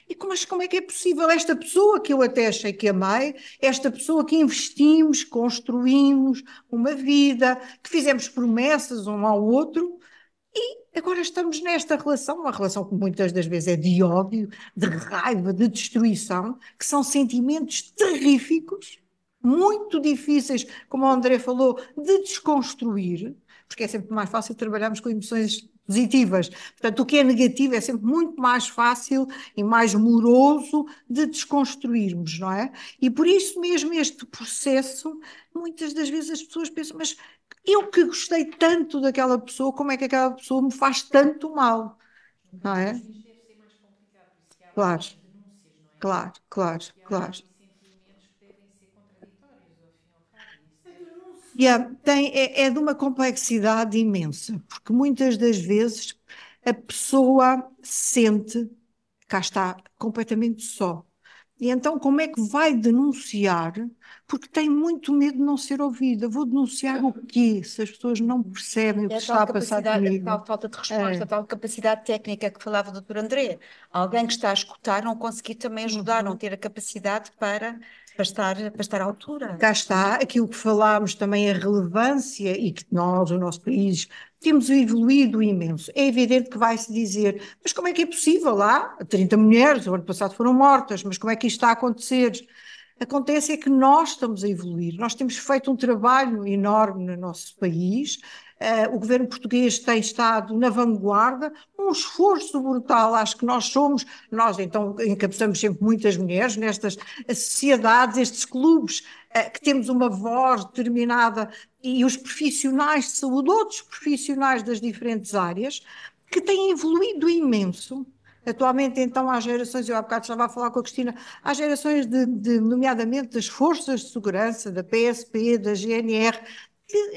E como é que é possível esta pessoa que eu até achei que amei, esta pessoa que investimos, construímos uma vida, que fizemos promessas um ao outro, e agora estamos nesta relação, uma relação que muitas das vezes é de ódio, de raiva, de destruição, que são sentimentos terríficos, muito difíceis, como o André falou, de desconstruir, porque é sempre mais fácil trabalharmos com emoções positivas. Portanto, o que é negativo é sempre muito mais fácil e mais moroso de desconstruirmos, não é? E por isso mesmo este processo, muitas das vezes as pessoas pensam, mas eu que gostei tanto daquela pessoa, como é que aquela pessoa me faz tanto mal? Não é? Claro, claro, claro, claro. É de uma complexidade imensa, porque muitas das vezes a pessoa sente, cá está, completamente só. E então como é que vai denunciar? Porque tem muito medo de não ser ouvida. Vou denunciar o quê? Se as pessoas não percebem o que É a está tal a passar capacidade, a comigo. tal falta de resposta, a tal capacidade técnica que falava o doutor André. Alguém que está a escutar, não conseguir também ajudar, não ter a capacidade para estar à altura. Cá está, aquilo que falámos também, a relevância e que nós, o nosso país, temos evoluído imenso. É evidente que vai-se dizer, mas como é que é possível? Lá, 30 mulheres, o ano passado foram mortas, mas como é que isto está a acontecer? Acontece é que nós estamos a evoluir, nós temos feito um trabalho enorme no nosso país, O governo português tem estado na vanguarda, um esforço brutal, acho que nós então encabeçamos sempre muitas mulheres nestas sociedades, estes clubes, que temos uma voz determinada, e os profissionais de saúde, outros profissionais das diferentes áreas, que têm evoluído imenso. Atualmente, então, há gerações, eu há bocado estava a falar com a Cristina, há gerações nomeadamente das forças de segurança, da PSP, da GNR,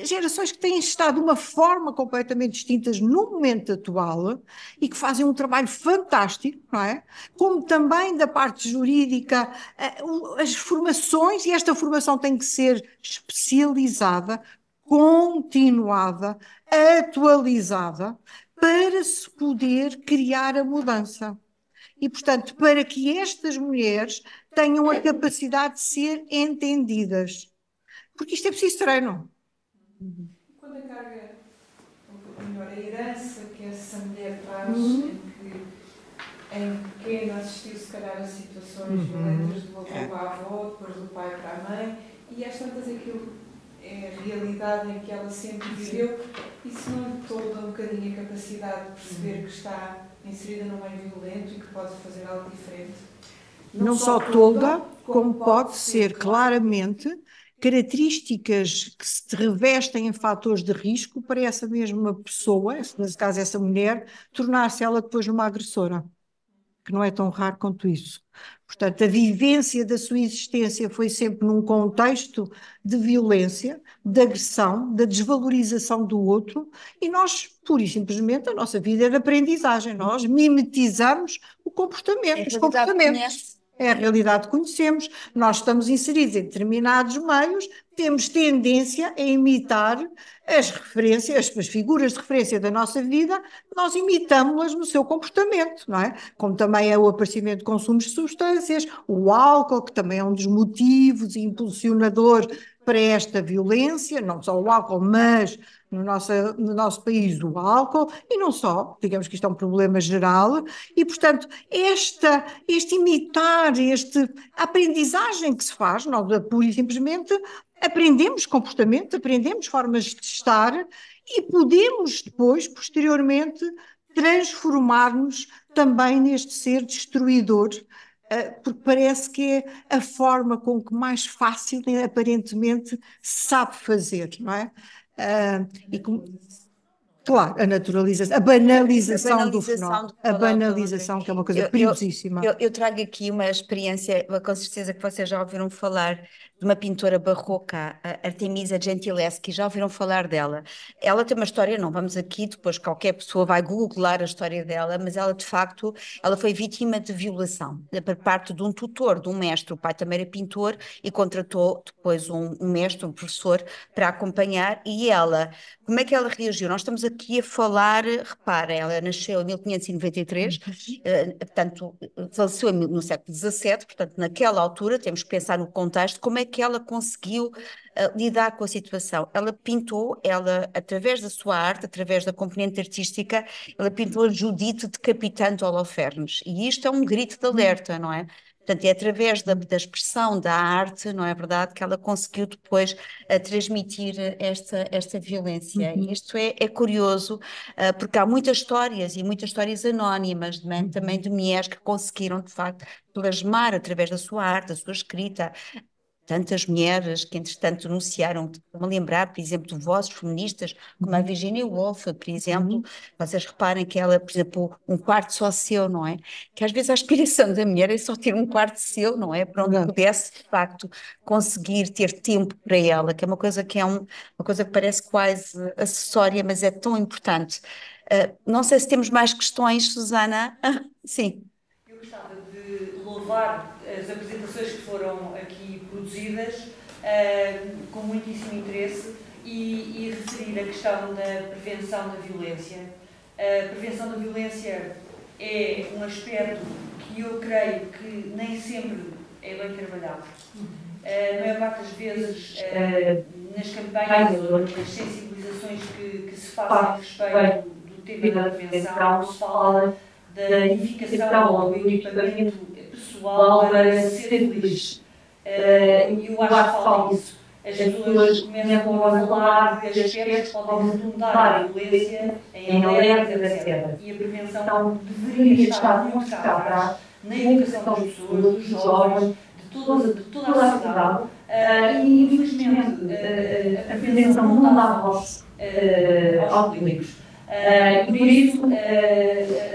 gerações que têm estado de uma forma completamente distintas no momento atual e que fazem um trabalho fantástico, não é? Como também da parte jurídica, as formações, e esta formação tem que ser especializada, continuada, atualizada, para se poder criar a mudança. E, portanto, para que estas mulheres tenham a capacidade de ser entendidas. Porque isto é preciso treino. Quando a carga, ou melhor, a herança que essa mulher traz, em que em pequena assistiu se calhar a situações violentas do avô para a avó, depois do pai para a mãe, e às tantas aquilo é a realidade em que ela sempre viveu, isso não lhe tolda um bocadinho a capacidade de perceber que está inserida num meio violento e que pode fazer algo diferente? Não só tolda, como pode ser claramente características que se revestem em fatores de risco para essa mesma pessoa, nesse caso essa mulher, tornar-se ela depois uma agressora, que não é tão raro quanto isso. Portanto, a vivência da sua existência foi sempre num contexto de violência, de agressão, da desvalorização do outro, e nós, pura e simplesmente, a nossa vida é de aprendizagem, nós mimetizamos o comportamento, os comportamentos. É a realidade que conhecemos, nós estamos inseridos em determinados meios, temos tendência a imitar as referências, as figuras de referência da nossa vida, nós imitamos-las no seu comportamento, não é? Como também é o aparecimento de consumos de substâncias, o álcool, que também é um dos motivos impulsionador para esta violência, não só o álcool, mas no nosso país o álcool, e não só, digamos que isto é um problema geral, e portanto este imitar, a aprendizagem que se faz, nós pura e simplesmente aprendemos comportamento, aprendemos formas de estar e podemos depois, posteriormente, transformar-nos também neste ser destruidor, porque parece que é a forma com que mais fácil, aparentemente, se sabe fazer, não é? Claro, a naturalização, a banalização do fenómeno, a banalização, que é uma coisa perigosíssima. Eu trago aqui uma experiência, com certeza que vocês já ouviram falar de uma pintora barroca, a Artemisia Gentileschi, já ouviram falar dela. Ela tem uma história, não vamos aqui, depois qualquer pessoa vai googlar a história dela, mas ela de facto, ela foi vítima de violação por parte de um tutor, de um mestre. O pai também era pintor e contratou depois um mestre, um professor, para acompanhar, e ela, como é que ela reagiu? Nós estamos aqui a falar, repara, ela nasceu em 1593, portanto, faleceu no século XVII, portanto, naquela altura, temos que pensar no contexto, como é que ela conseguiu lidar com a situação. Ela pintou, através da sua arte, através da componente artística, ela pintou Judite decapitando Holofernes, e isto é um grito de alerta, não é? Portanto, é através da expressão da arte, não é verdade, que ela conseguiu depois transmitir esta violência. Isto é curioso, porque há muitas histórias, e muitas histórias anónimas, também de mulheres que conseguiram, de facto, plasmar através da sua arte, da sua escrita, tantas mulheres que, entretanto, denunciaram, me lembrar, por exemplo, de vozes feministas, como a Virginia Woolf, por exemplo. Vocês reparem que ela, por exemplo, um quarto só seu, não é? Que às vezes a aspiração da mulher é só ter um quarto seu, não é? Para onde pudesse, de facto, conseguir ter tempo para ela, que é uma coisa uma coisa que parece quase acessória, mas é tão importante. Não sei se temos mais questões, Susana. Sim. Eu gostava de louvar as apresentações que foram aqui produzidas com muitíssimo interesse e referir a questão da prevenção da violência. A prevenção da violência é um aspecto que eu creio que nem sempre é bem trabalhado. A maior parte das vezes, nas campanhas ou nas sensibilizações que se fazem a respeito do tema da prevenção, se fala da edificação ou do equipamento pessoal para ser feliz. E eu acho que falta isso. as pessoas começam logo a falar de aspectos que podem redundar a violência em alertas, etc. E a prevenção deveria estar muito cá atrás na educação das pessoas, dos jovens, de toda a sociedade. E, infelizmente, a prevenção não dá voz aos políticos. E por isso,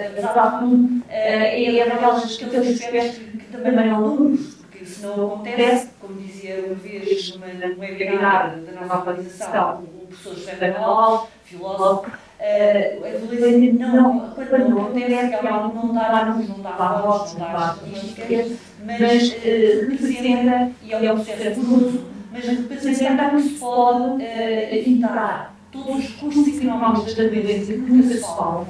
apesar de tudo, é daqueles aspectos que também não damos, porque se não acontece, como dizia uma vez num webinar da nossa organização, o professor José Manuel, filósofo, a violência quando não acontece, realmente não dá voz, não dá estatísticas, mas representa, e é um processo penoso, mas representa que se pode evitar todos os recursos económicos da violência que nunca se fala,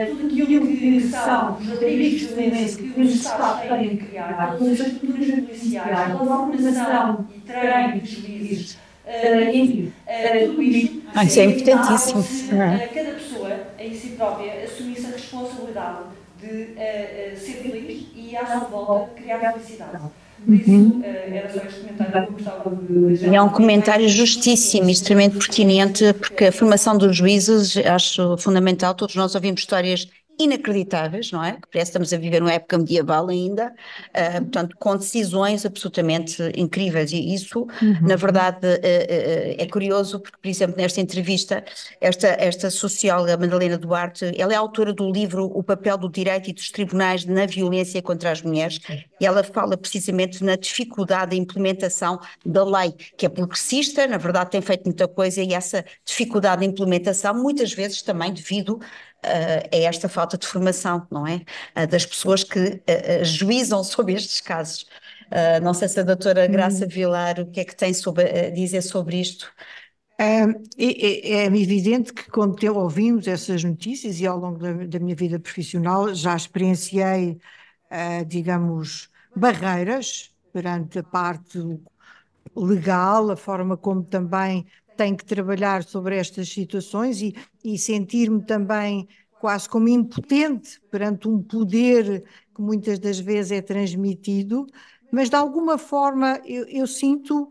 tudo aquilo que são os abrigos de violência que os Estados têm de criar, todas as estruturas policiais, toda a formação e treino dos juízes, enfim, tudo isto Isso é importantíssimo. se cada pessoa, em si própria, assumisse a responsabilidade de ser feliz e, à sua volta, criar felicidade. Por isso, era só este comentário que eu gostava de deixar. E é um comentário justíssimo e extremamente pertinente, porque a formação dos juízes acho fundamental. Todos nós ouvimos histórias inacreditáveis, não é? Que parece que estamos a viver numa época medieval ainda, portanto, com decisões absolutamente incríveis. E isso, na verdade, é curioso, porque, por exemplo, nesta entrevista, esta socióloga Madalena Duarte, ela é autora do livro O Papel do Direito e dos Tribunais na Violência contra as Mulheres, e ela fala precisamente na dificuldade da implementação da lei, que é progressista, na verdade tem feito muita coisa, e essa dificuldade de implementação, muitas vezes também devido a esta falta de formação, não é? Das pessoas que juizam sobre estes casos. Não sei se a doutora Graça Vilar, o que é que tem a dizer sobre isto? É evidente que quando ouvimos essas notícias e ao longo da minha vida profissional já experienciei, digamos, barreiras perante a parte legal, a forma como também tenho que trabalhar sobre estas situações e sentir-me também quase como impotente perante um poder que muitas das vezes é transmitido, mas de alguma forma eu sinto,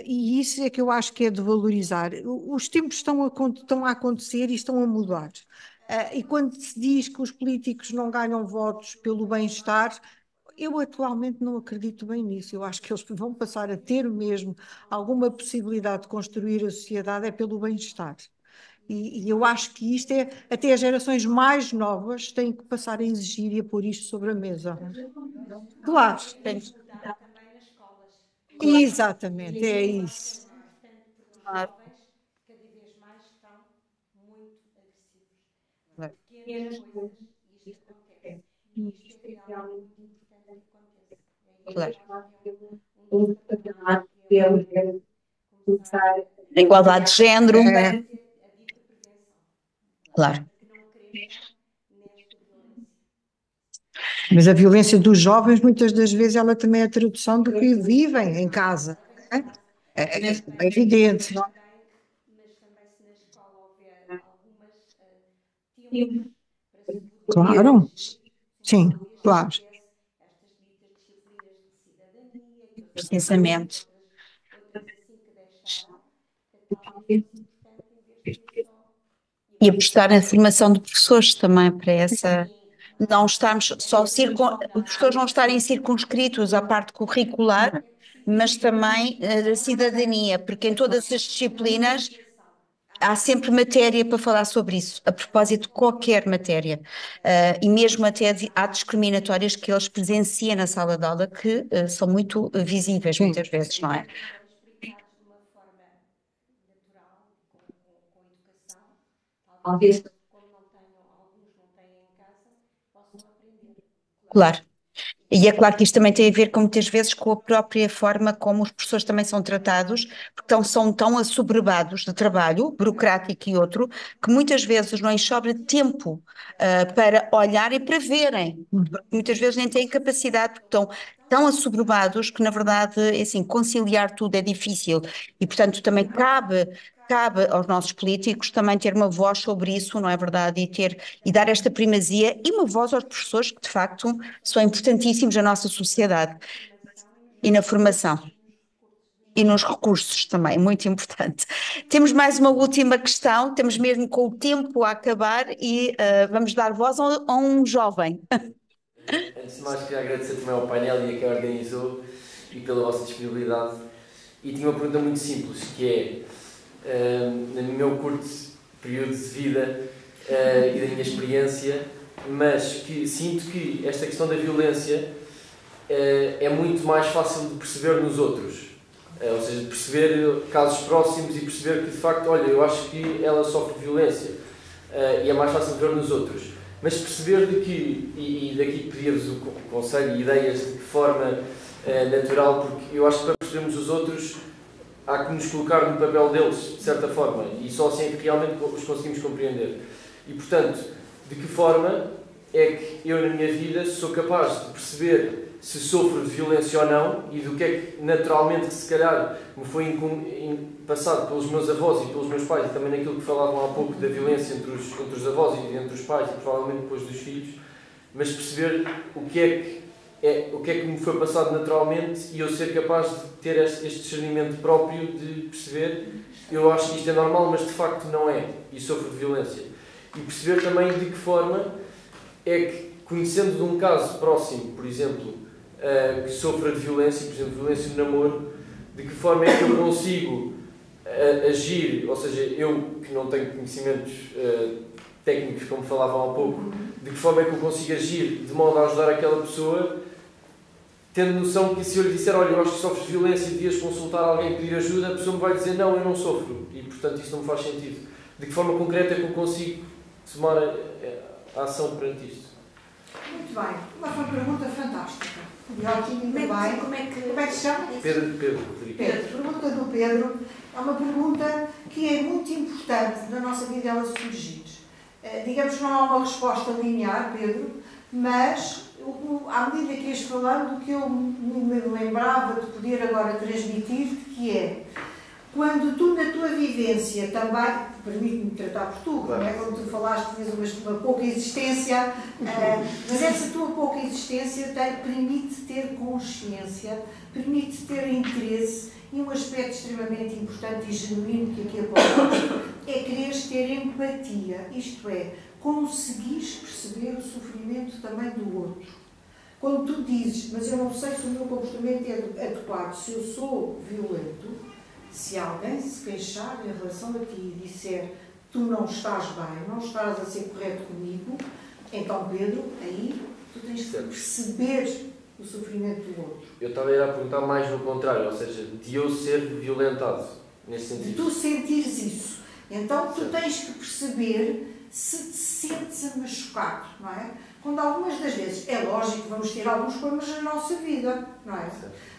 e isso é que eu acho que é de valorizar, os tempos estão a acontecer e estão a mudar. E quando se diz que os políticos não ganham votos pelo bem-estar, eu atualmente não acredito bem nisso. Eu acho que eles vão passar a ter mesmo alguma possibilidade de construir a sociedade é pelo bem-estar. E eu acho que isto até as gerações mais novas têm que passar a exigir e a pôr isto sobre a mesa. Claro, exatamente, é isso. Claro. Cada vez mais estão muito agressivos. Pequenas coisas, e isto acontece. E isto é realmente muito importante que aconteça. Claro. Um patamar que é começar A igualdade de género. a dita prevenção. Claro. Que não queremos nesta violência. Mas a violência dos jovens, muitas das vezes, ela também é a tradução do que vivem em casa. É evidente. Mas também se na escola houver algumas tempos para se poder Claro, sim, claro. estas ditas disciplinas de cidadania, que Precisamente. outras assim que deixaram, que talvez é importante em vez de só E apostar na formação de professores também para essa. Não estarmos só os professores não estarem circunscritos à parte curricular, mas também da cidadania, porque em todas as disciplinas há sempre matéria para falar sobre isso, a propósito de qualquer matéria. E mesmo até há discriminatórias que eles presenciam na sala de aula que são muito visíveis muitas vezes, não é? explicados de uma forma natural, com educação, talvez como alguns não têm em casa, possam aprender. Claro. E é claro que isto também tem a ver com, muitas vezes, com a própria forma como os professores também são tratados, porque são tão assoberbados de trabalho, burocrático e outro, que muitas vezes não lhes sobra tempo para olhar e para verem, porque muitas vezes nem têm capacidade, porque estão tão assoberbados que, na verdade, assim, conciliar tudo é difícil. E, portanto, também cabe aos nossos políticos também ter uma voz sobre isso, não é verdade? E dar esta primazia e uma voz aos professores que, de facto, são importantíssimos na nossa sociedade e na formação. e nos recursos também, muito importante. Temos mais uma última questão, temos mesmo com o tempo a acabar e vamos dar voz a um jovem. Antes de mais, queria agradecer também ao painel e a quem organizou e pela vossa disponibilidade. E tinha uma pergunta muito simples, que é, no meu curto período de vida e da minha experiência, mas que sinto que esta questão da violência é muito mais fácil de perceber nos outros. Ou seja, de perceber casos próximos e perceber que, de facto, olha, eu acho que ela sofre violência e é mais fácil de ver nos outros. Mas perceber de que, e daqui pedir-vos o conselho e ideias de que forma natural, porque eu acho que para percebermos os outros há que nos colocar no papel deles, de certa forma, e só assim é que realmente os conseguimos compreender. E, portanto, de que forma é que eu, na minha vida, sou capaz de perceber se sofro de violência ou não e do que é que, naturalmente, que se calhar me foi passado pelos meus avós e pelos meus pais, e também naquilo que falavam há pouco da violência entre os avós e entre os pais e provavelmente depois dos filhos, mas perceber o que é que me foi passado naturalmente e eu ser capaz de ter este discernimento próprio de perceber, eu acho que isto é normal, mas de facto não é, e sofro de violência. E perceber também de que forma é que, conhecendo de um caso próximo, por exemplo, que sofra de violência, por exemplo, violência no namoro, de que forma é que eu consigo agir, ou seja, eu que não tenho conhecimentos técnicos, como falavam há pouco, de que forma é que eu consigo agir de modo a ajudar aquela pessoa, tendo noção que se eu lhe disser, olha, eu acho que sofres de violência e devias consultar alguém e pedir ajuda, a pessoa me vai dizer, não, eu não sofro, e portanto isto não me faz sentido. De que forma concreta é que eu consigo tomar a ação perante isto? Muito bem, mas uma pergunta fantástica. Ótimo, muito bem. Como é que se chama? Pedro. Pergunta do Pedro. É uma pergunta que é muito importante na nossa vida ela surgir. Digamos que não há uma resposta linear, Pedro, mas à medida que ias falando, o que eu me lembrava de poder agora transmitir-te, que é quando tu na tua vivência também, permite-me tratar por tu, não é? Quando tu falaste que tinhas uma pouca existência, mas essa tua pouca existência permite ter consciência, permite ter interesse e um aspecto extremamente importante e genuíno que aqui apontaste é quereres ter empatia, isto é, conseguires perceber o sofrimento também do outro. Quando tu dizes, mas eu não sei se o meu comportamento é adequado, se eu sou violento, se alguém se queixar em relação a ti e disser tu não estás bem, não estás a ser correto comigo, então, Pedro, aí tu tens que perceber o sofrimento do outro. Eu estava a ir a perguntar mais no contrário, ou seja, de eu ser violentado, nesse sentido. De tu sentires isso. Então, tu tens que perceber se te sentes machucado, não é? Quando algumas das vezes, é lógico que vamos ter alguns problemas na nossa vida, não é?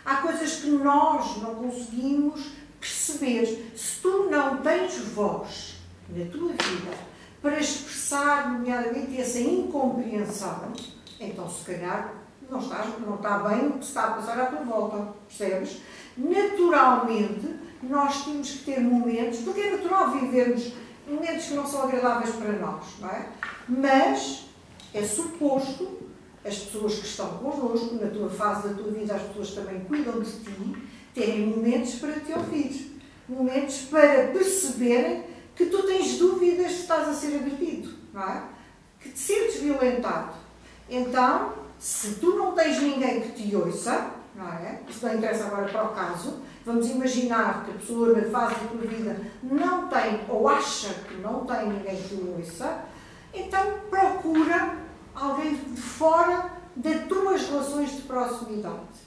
Há coisas que nós não conseguimos perceber. Se tu não tens voz na tua vida para expressar, nomeadamente, essa incompreensão, então, se calhar, não está bem o que se está a passar à tua volta, percebes? Naturalmente, nós temos que ter momentos, porque é natural vivermos momentos que não são agradáveis para nós, não é? Mas é suposto, as pessoas que estão connosco, na tua fase da tua vida, as pessoas também cuidam de ti, terem momentos para te ouvir, momentos para perceberem que tu tens dúvidas se estás a ser agredido, não é? Que te sentes violentado. Então, se tu não tens ninguém que te ouça, não é? Isso não interessa agora para o caso, vamos imaginar que a pessoa na fase da tua vida não tem ou acha que não tem ninguém que te ouça, então procura alguém de fora das tuas relações de proximidade.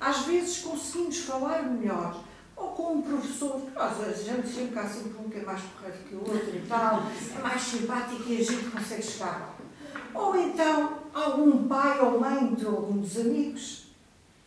Às vezes conseguimos falar melhor, ou com um professor, a gente sempre há sempre um que é mais correto que o outro e tal, é mais simpático e a gente consegue chegar lá. Ou então algum pai ou mãe de algum dos amigos,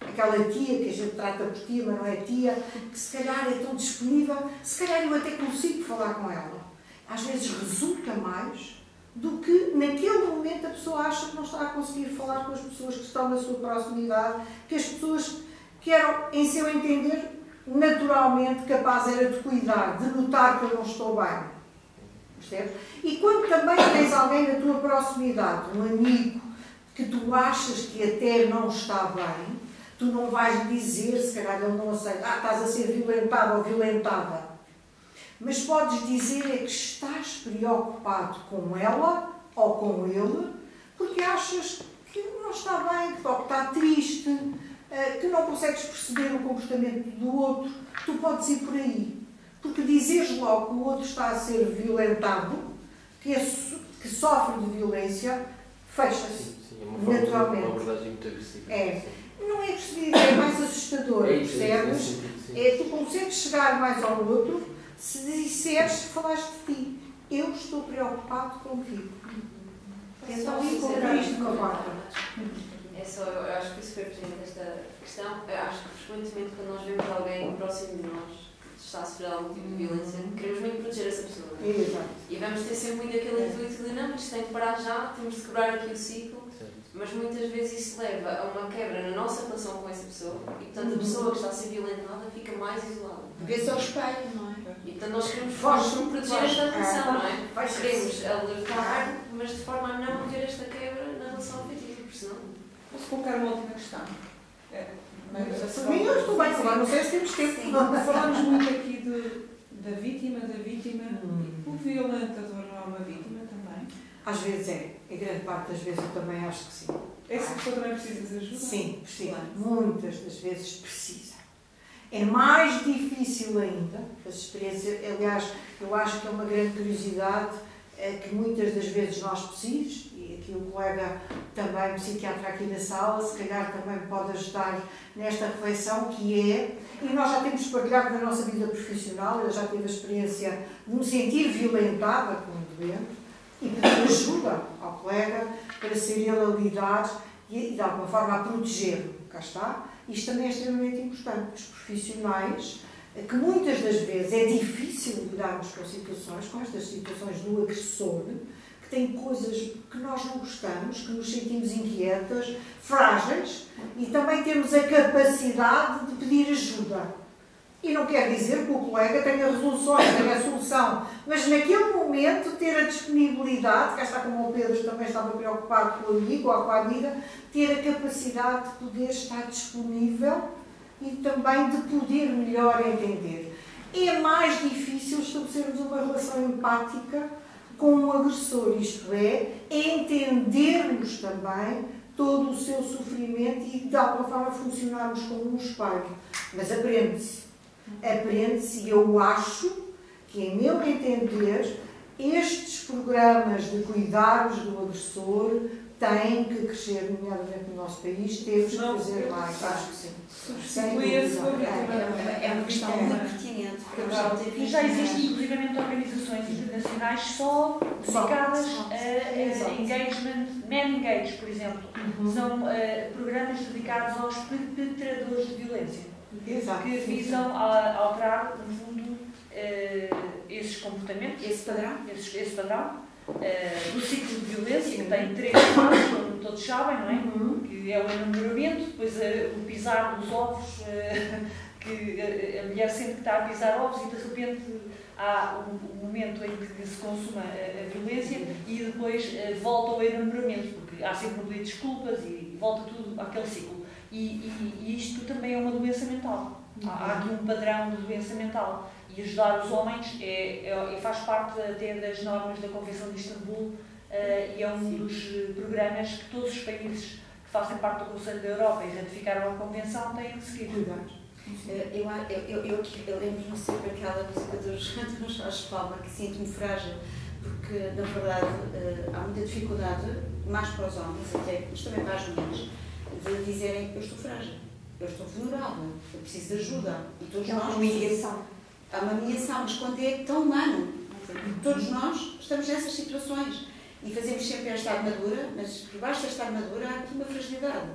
aquela tia que a gente trata por tia, mas não é tia, que se calhar é tão disponível, se calhar eu até consigo falar com ela. Às vezes resulta mais do que naquele momento a pessoa acha que não está a conseguir falar com as pessoas que estão na sua proximidade, que as pessoas que eram, em seu entender, naturalmente capaz era de cuidar, de notar que eu não estou bem. Percebes? E quando também tens alguém na tua proximidade, um amigo, que tu achas que até não está bem, tu não vais dizer, se calhar ele não aceita, estás a ser violentado ou violentada. Mas podes dizer é que estás preocupado com ela ou com ele, porque achas que não está bem, que está triste, que não consegues perceber o comportamento do outro. Tu podes ir por aí. Porque dizeres logo que o outro está a ser violentado, que sofre de violência, fecha-se. Naturalmente. Uma abordagem muito agressiva. Não é agressiva, é mais assustador, percebes? Tu consegues chegar mais ao outro se disseres, falaste de ti. Eu estou preocupado contigo. Então, encontrar isto com a Marta. Eu acho que é super pertinente esta questão. Eu acho que frequentemente quando nós vemos alguém próximo de nós que está a sofrer algum tipo de violência, queremos muito proteger essa pessoa. Exato. E vamos ter sempre muito aquele intuito de não, isto tem que parar já, temos de quebrar aqui o ciclo. Mas muitas vezes isso leva a uma quebra na nossa relação com essa pessoa e, portanto, a pessoa que está a ser violentada fica mais isolada. Vê-se ao espelho, não é? E, portanto, nós queremos proteger esta relação, não é? Queremos alertar, mas de forma a não ter esta quebra na relação afetiva, porque senão... Posso colocar uma última questão? Por mim, eu estou bem, não sei se temos tempo. Falamos muito aqui da vítima, o violentador não é uma vítima também? Às vezes é. Em grande parte das vezes eu também acho que sim. Essa pessoa também precisa de ajuda? Sim, precisa. Muitas das vezes precisa. É mais difícil ainda, as experiências, aliás, eu acho que é uma grande curiosidade que muitas das vezes nós psis, e aqui o colega também, psiquiatra aqui da sala, se calhar também pode ajudar nesta reflexão, que é, e nós já temos partilhado na nossa vida profissional, eu já tive a experiência de me sentir violentada como doente, e pedir ajuda ao colega para ser ele a lidar e de alguma forma a proteger-me. Cá está. Isto também é extremamente importante. Os profissionais, que muitas das vezes é difícil lidarmos com estas situações do agressor, que tem coisas que nós não gostamos, que nos sentimos inquietas, frágeis, e também temos a capacidade de pedir ajuda. E não quer dizer que o colega tenha resoluções, tenha a solução, mas naquele momento ter a disponibilidade, cá está como o Pedro também estava preocupado com o amigo ou com a amiga, ter a capacidade de poder estar disponível e também de poder melhor entender. É mais difícil estabelecermos uma relação empática com o agressor, isto é, entendermos também todo o seu sofrimento e de alguma forma funcionarmos como um espelho. Mas aprende-se. Aprende-se e eu acho que, em meu entender, estes programas de cuidados do agressor têm que crescer, nomeadamente no nosso país, temos que fazer mais, acho que sim. É uma questão muito pertinente. E já existem, inclusive, organizações internacionais só dedicadas a engagement, men engage, por exemplo. São programas dedicados aos perpetradores de violência. Exato. Que visam alterar, no fundo, esses comportamentos, esse padrão do ciclo de violência, que tem 3 fases, como todos sabem, não é? Que é o enamoramento, depois o pisar dos ovos, que a mulher sente que está a pisar ovos e de repente há um momento em que se consuma a violência e depois volta ao enamoramento, porque há sempre um pedido de desculpas e volta tudo àquele ciclo. E isto também é uma doença mental. Há aqui um padrão de doença mental. E ajudar os homens faz parte até das normas da Convenção de Istambul e é um dos programas que todos os países que fazem parte do Conselho da Europa e ratificaram a Convenção têm que seguir. Eu lembro-me sempre aquela música do Jorge Palma, que sinto-me frágil, porque, na verdade, há muita dificuldade, mais para os homens até, mas também para as mulheres, de dizerem: eu estou frágil, eu estou vulnerável, eu preciso de ajuda. E todos nós. Há uma humilhação, mas quando é tão humano, todos nós estamos nessas situações e fazemos sempre esta armadura, mas por baixo desta armadura há aqui uma fragilidade,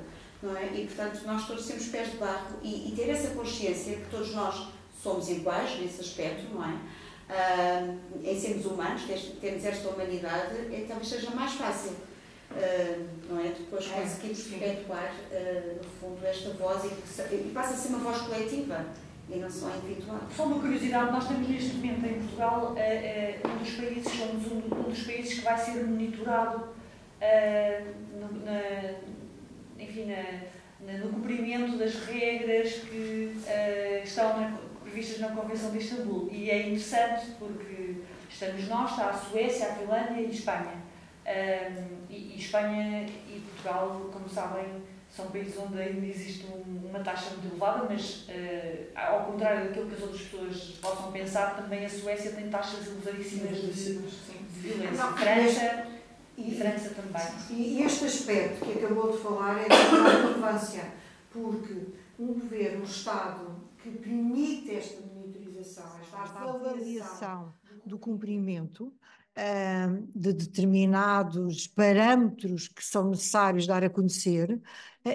não é? E portanto nós todos temos pés de barro e ter essa consciência que todos nós somos iguais nesse aspecto, não é? Em sermos humanos, termos esta humanidade, talvez seja mais fácil. Não é? Depois conseguimos perpetuar, no fundo, esta voz e passa a ser uma voz coletiva e não só individual. Só uma curiosidade, nós temos neste momento em Portugal somos um dos países que vai ser monitorado no cumprimento das regras que estão previstas na Convenção de Istambul. E é interessante porque estamos nós, está a Suécia, a Finlândia e a Espanha. E Espanha e Portugal, como sabem, são países onde ainda existe uma taxa muito elevada, mas ao contrário daquilo que as outras pessoas possam pensar, também a Suécia tem taxas elevadíssimas de violência. França também. E este aspecto que acabou de falar é de grande relevância, porque um governo, um Estado que permite esta monitorização, esta avaliação do cumprimento de determinados parâmetros que são necessários dar a conhecer,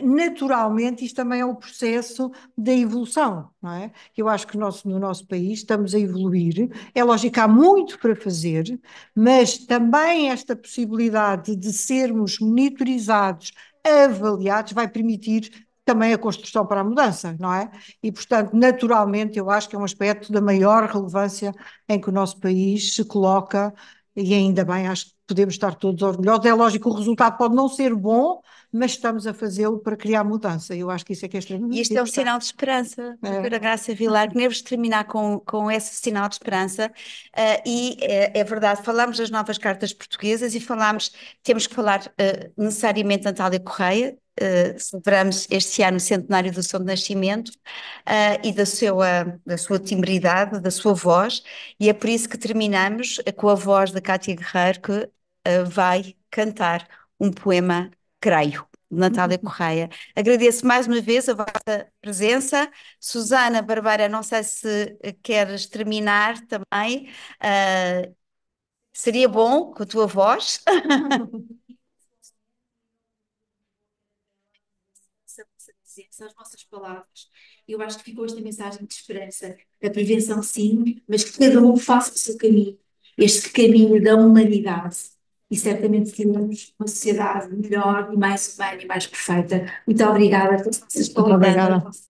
naturalmente isto também é o processo da evolução, não é? Eu acho que no nosso país estamos a evoluir, é lógico que há muito para fazer, mas também esta possibilidade de sermos monitorizados, avaliados, vai permitir também a construção para a mudança, não é? E, portanto, naturalmente, eu acho que é um aspecto da maior relevância em que o nosso país se coloca, e ainda bem, acho que podemos estar todos orgulhosos. É lógico que o resultado pode não ser bom, mas estamos a fazê-lo para criar mudança. Eu acho que isso é que é extremamente E isto é um sinal de esperança, doutora Graça Vilar. Queremos terminar com esse sinal de esperança. É verdade, falámos das novas cartas portuguesas e temos que falar necessariamente de Natália Correia. Celebramos este ano o centenário do seu nascimento e da sua timbridade, da sua voz, e é por isso que terminamos com a voz da Cátia Guerreiro, que vai cantar um poema, creio, de Natália Correia. Agradeço mais uma vez a vossa presença. Susana Barbeira, não sei se queres terminar também. Seria bom com a tua voz. As vossas palavras. Eu acho que ficou esta mensagem de esperança, da prevenção sim, mas que cada um faça o seu caminho, este caminho da humanidade. E certamente teremos uma sociedade melhor e mais humana e mais perfeita. Muito obrigada por essas palavras.